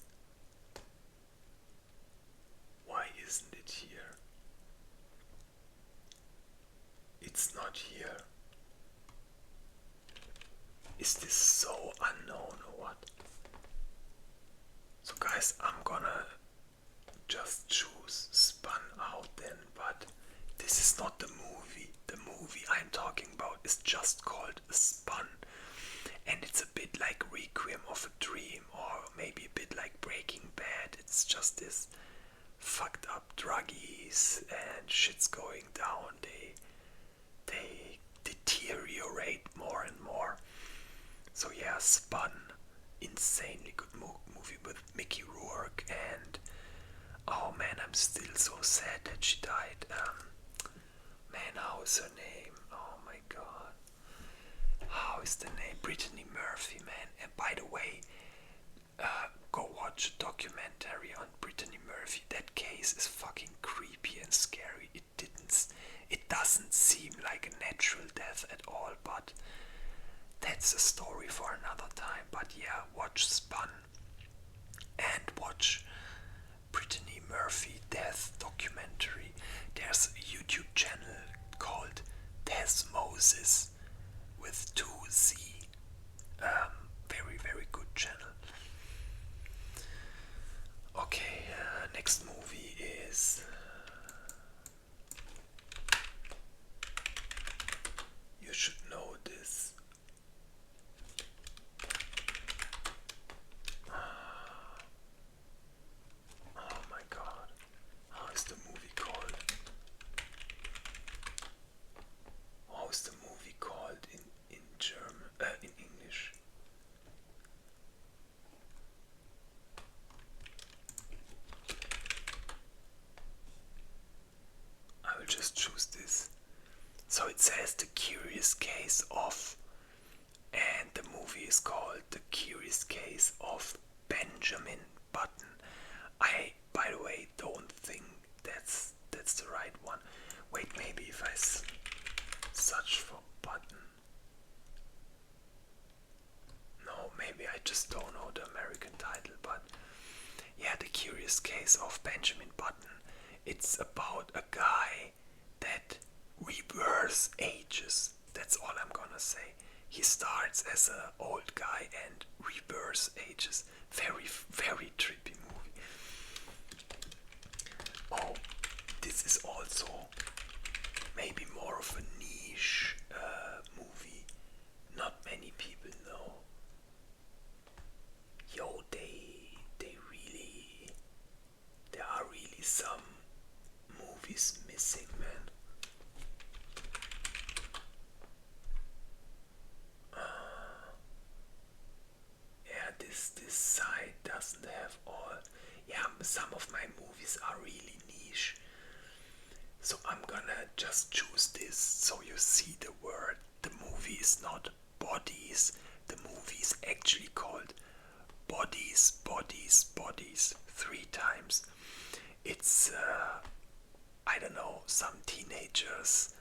Speaker 1: Why isn't it here? It's not here. Is this so unknown or what? So guys, I'm gonna just choose Spun out then, but this is not the movie. The movie I'm talking about is just called Spun, and it's a bit like Requiem of a Dream, or maybe a bit like Breaking Bad. It's just this fucked up druggies and shit's going down. They deteriorate more and more. So yeah, Spun, insanely good movie with Mickey Rourke, and oh man, I'm still so sad that she died. Man, how is her name? Oh my god. How is the name? Brittany Murphy, man. And by the way, go watch a documentary on Brittany Murphy. That case is fucking creepy and scary. It doesn't seem like a natural death at all, but that's a story for another time. But yeah, watch Spun and watch Brittany Murphy death documentary. There's a YouTube channel called Des Moses with 2Z. Very, very good channel. Okay, next movie is... You should know this. Oh my god. How is the movie called? How is the movie called in German, in English? I will just choose this. So it says The Curious Case of, and the movie is called The Curious Case of Benjamin Button. I, by the way, don't think that's the right one. Wait, maybe if I search for Button. No, maybe I just don't know the American title, but yeah, The Curious Case of Benjamin Button. It's about a guy that reverse ages. That's all I'm gonna say. He starts as an old guy and reverse ages. Very, very trippy movie. Oh, this is also maybe more of a niche movie. Not many people know. Yo, there are really some movies missing, man. doesn't have all. Yeah, some of my movies are really niche. So I'm gonna just choose this so you see the word. The movie is not bodies. The movie is actually called Bodies, Bodies, Bodies. 3 times. It's, I don't know, some teenagers.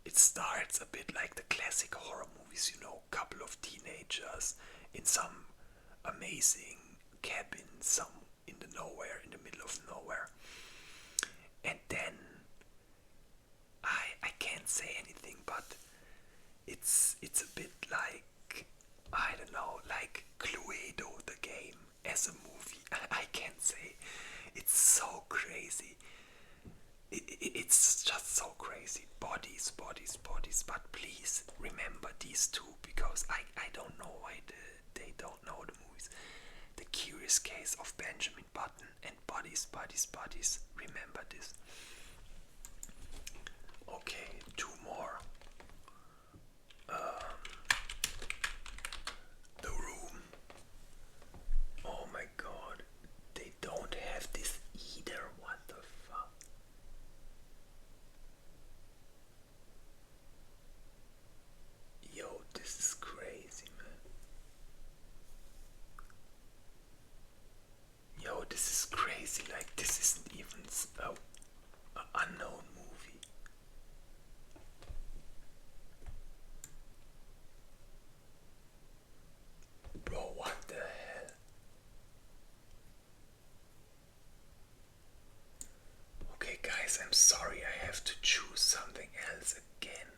Speaker 1: It starts a bit like the classic horror movies, you know, couple of teenagers in some amazing cabin, some in the nowhere, in the middle of nowhere. And then I can't say anything, but it's a bit like, I don't know, like Cluedo the game as a movie. I can't say. It's so crazy. It's just so crazy. Bodies, bodies, bodies. But please remember these two, because I don't know why they don't know the movies. The Curious Case of Benjamin Button and Bodies, Bodies, Bodies. Remember this. Okay, 2 more. The Room. Oh my god. They don't have this either. What the fuck? Yo, this is crazy, man. Yo, this is crazy. Like, this isn't even a unknown movie. Bro, what the hell? Okay, guys, I'm sorry. I have to choose something else again.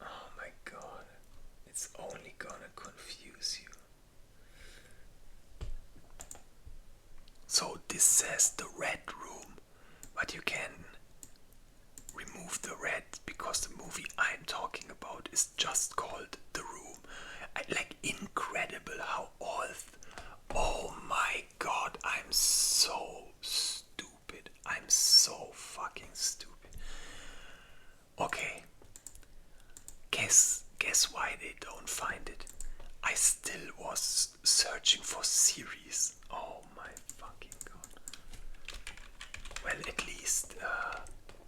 Speaker 1: Oh my god. It's only gonna confuse you. So this says The Red Room, but you can remove the red because the movie I'm talking about is just called The Room. Like, incredible how all. Oh my god, I'm so stupid. I'm so fucking stupid. Okay. Guess why they don't find it. I still was searching for series. Oh my fucking god. Well, at least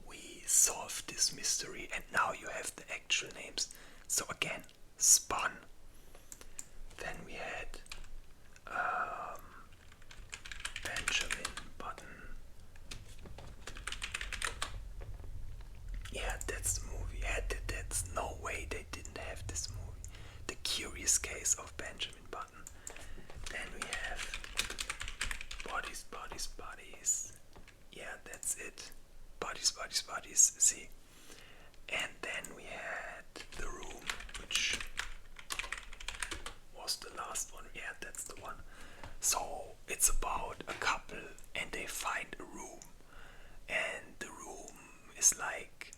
Speaker 1: we solved this mystery, and now you have the actual names. So again, Spun. Then we had Benjamin Button. Yeah, that's the movie. Yeah, that's no way they didn't have this movie. The Curious Case of Benjamin Button. Then we have Bodies, Bodies, Bodies. Yeah, that's it. Bodies, Bodies, Bodies. See? And then we had The Room, which was the last one. Yeah, that's the one. So it's about a couple and they find a room. And the room is like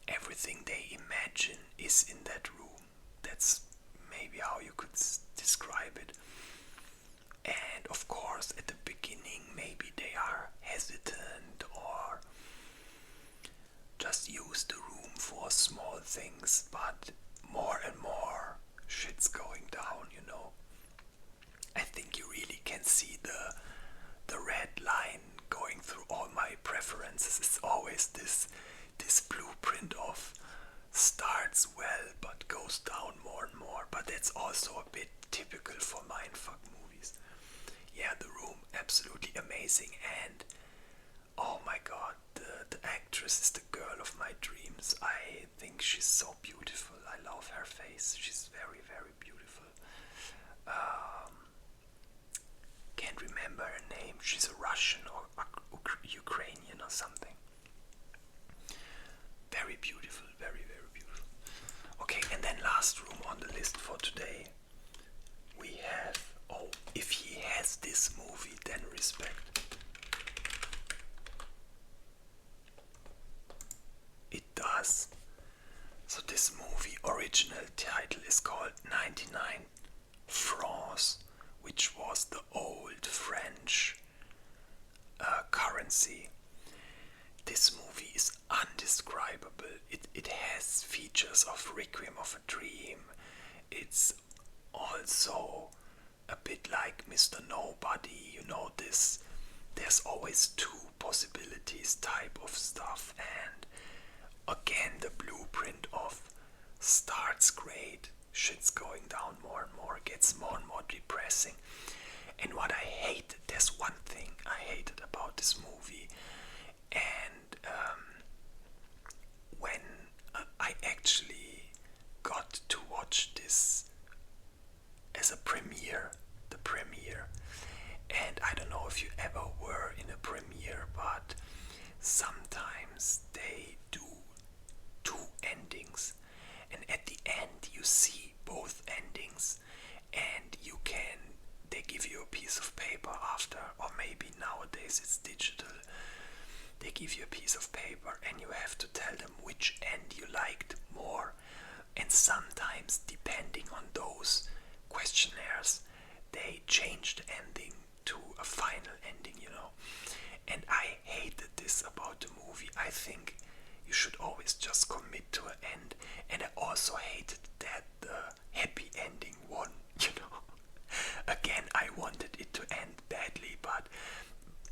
Speaker 1: everything they imagine is in that room. That's maybe how you could describe it. And of course, at the beginning, maybe they are hesitant or just use the room for small things, but more and more shit's going down, you know. I think you really can see the red line going through all my preferences. It's always this blueprint of starts well but goes down more and more. But that's also a bit typical for Mindfuck movies. Yeah, The Room, absolutely amazing. And oh my god, the actress is the girl of my dreams. I think she's so beautiful. I love her face. She's very, very beautiful. Can't remember her name. She's a Russian or Ukrainian or something. Very beautiful, very, very beautiful. Okay, and then last room on the list for today. We have, oh, if he has this movie, then respect. It does. So this movie original title is called 99 francs, which was the old French currency. This movie is undescribable. It has features of Requiem of a Dream. It's also a bit like Mr. Nobody, this. There's always two possibilities type of stuff, and again, the blueprint of starts great, shit's going down more and more, gets more and more depressing. And what I hate, there's one thing I hated about this movie, and when I actually got to watch this as a premiere, the premiere, and I don't know if you ever were in a premiere, but sometimes they do two endings, and at the end you see both endings, and they give you a piece of paper after, or maybe nowadays it's digital. They give you a piece of paper and you have to tell them which end you liked more. And sometimes, depending on those questionnaires, they change the ending to a final ending, And I hated this about the movie. I think you should always just commit to an end. And I also hated that the happy ending won, Again, I wanted it to end badly,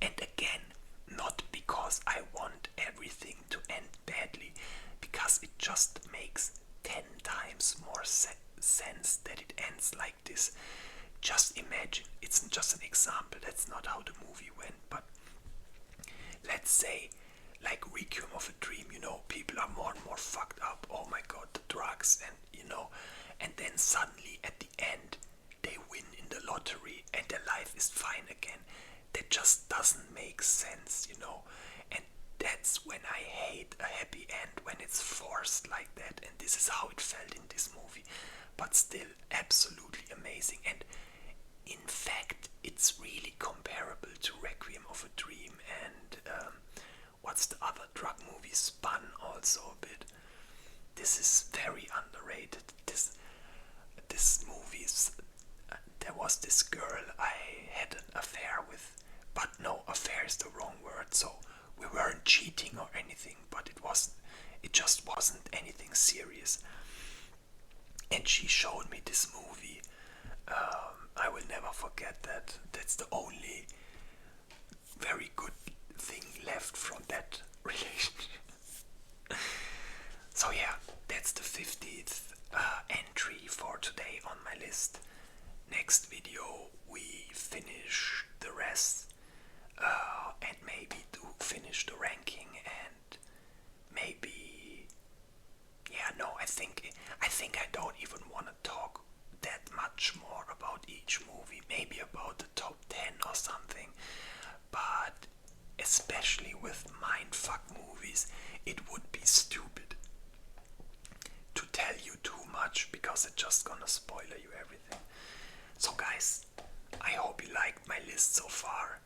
Speaker 1: and again, not because I want everything to end badly, because it just makes 10 times more sense that it ends like this. Just imagine, it's just an example, that's not how the movie went, but let's say, like Requiem of a Dream, people are more and more fucked up, oh my god, the drugs, and and then suddenly at the end, they win in the lottery and their life is fine again. That just doesn't make sense, And that's when I hate a happy end, when it's forced like that. And this is how it felt in this movie. But still, absolutely amazing. And in fact, it's really comparable to Requiem of a Dream and what's the other drug movie? Spun, also a bit. This is very underrated. This movie is. There was this girl I had an affair with, but no, affair is the wrong word. So we weren't cheating or anything, but it just wasn't anything serious. And she showed me this movie. I will never forget that. That's the only very good thing left from that relationship. So yeah, that's the 50th entry for today on my list. Next video we finish the rest and maybe do finish the ranking, and maybe I think I don't even want to talk that much more about each movie, maybe about the top 10 or something, but especially with Mindfuck movies, it would be stupid to tell you too much because it's just gonna spoiler you everything. So guys, I hope you liked my list so far.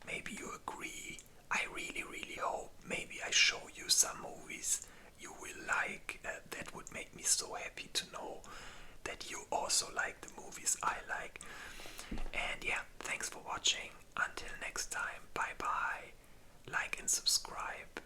Speaker 1: Maybe you agree. I really, really hope maybe I show you some movies you will like. That would make me so happy to know that you also like the movies I like. And yeah, thanks for watching. Until next time, bye bye. Like and subscribe.